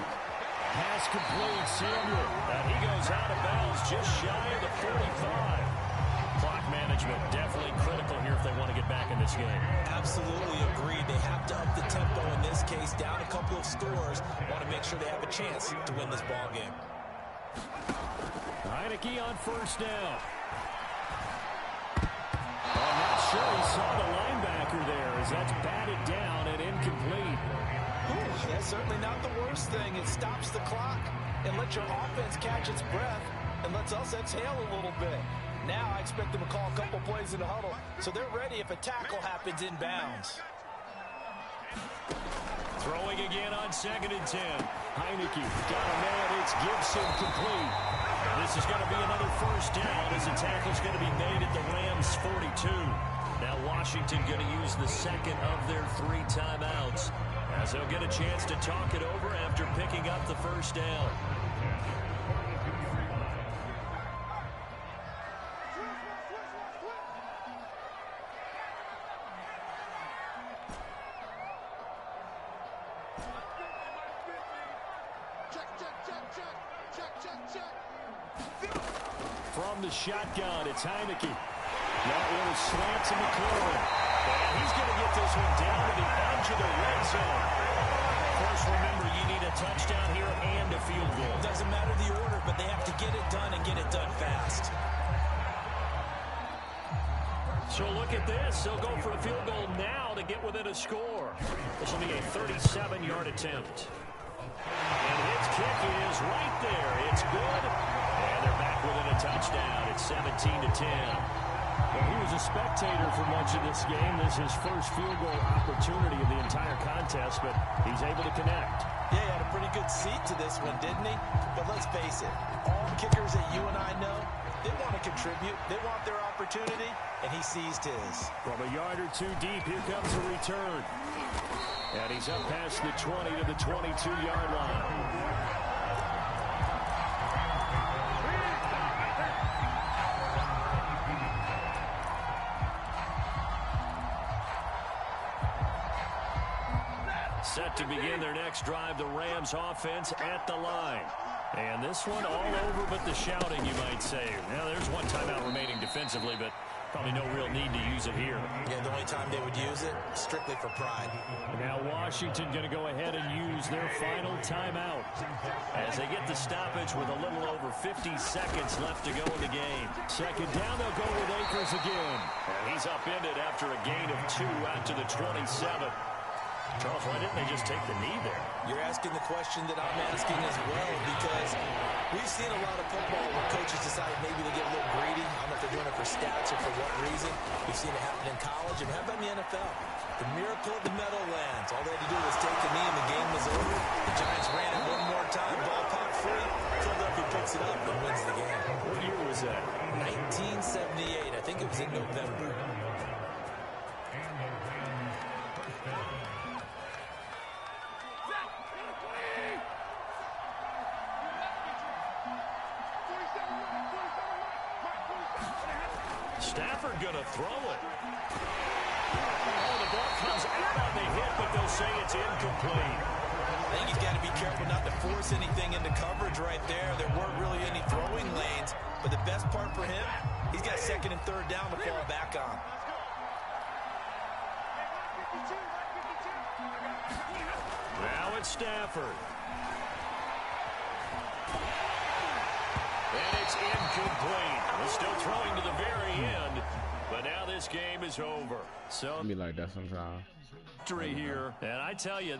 Pass complete. Samuel. And he goes out of bounds just shy of the 45. Clock management definitely critical here if they want to get back in this game. Absolutely agreed. They have to up the tempo in this case, down a couple of scores. Want to make sure they have a chance to win this ball game. Heineke on first down. I'm not sure he saw the linebacker there as that's batted down and incomplete. Ooh, that's certainly not the worst thing. It stops the clock and lets your offense catch its breath and lets us exhale a little bit. Now I expect them to call a couple plays in the huddle, so they're ready if a tackle happens inbounds. Throwing again on 2nd and 10. Heineke got a man. It's Gibson complete. And this is going to be another first down as the tackle's going to be made at the Rams' 42. Now Washington going to use the second of their 3 timeouts as they'll get a chance to talk it over after picking up the first down. From the shotgun, it's Heineke. That little slant to McLaurin. And he's going to get this one down to the edge of the red zone. Of course, remember, you need a touchdown here and a field goal. Doesn't matter the order, but they have to get it done and get it done fast. So look at this. They'll go for a field goal now to get within a score. This will be a 37-yard attempt. And his kick is right there. It's good. And they're back within a touchdown. It's 17-10. Well, he was a spectator for much of this game. This is his first field goal opportunity of the entire contest, but he's able to connect. Yeah, he had a pretty good seat to this one, didn't he? But let's face it, all kickers that you and I know, they want to contribute. They want their opportunity, and he seized his. From a yard or two deep, here comes the return. And he's up past the 20 to the 22-yard line. Set to begin their next drive, the Rams offense at the line. And this one all over but the shouting, you might say. Now, there's one timeout remaining defensively, but probably no real need to use it here. Yeah, the only time they would use it, strictly for pride. Now Washington going to go ahead and use their final timeout as they get the stoppage with a little over 50 seconds left to go in the game. Second down, they'll go with Akers again. And he's upended after a gain of 2 out to the 27. Charles, why didn't they just take the knee there? You're asking the question that I'm asking as well, because we've seen a lot of football where coaches decide maybe to get a little greedy. I don't know if they're doing it for stats or for what reason. We've seen it happen in college, and how about in the NFL? The miracle of the Meadowlands. All they had to do was take the knee, and the game was over. The Giants ran it one more time, ball popped free. Philadelphia picks it up and wins the game. What year was that? 1978. I think it was in November. Stafford gonna throw it. Oh, the ball comes out on the hit, but they'll say it's incomplete. I think he's got to be careful not to force anything into coverage right there. There weren't really any throwing lanes, but the best part for him, he's got 2nd and 3rd down to fall back on. Now it's Stafford. And it's incomplete. He's still throwing to the very end, but now this game is over. So, Be like that sometimes. victory here, and I tell you,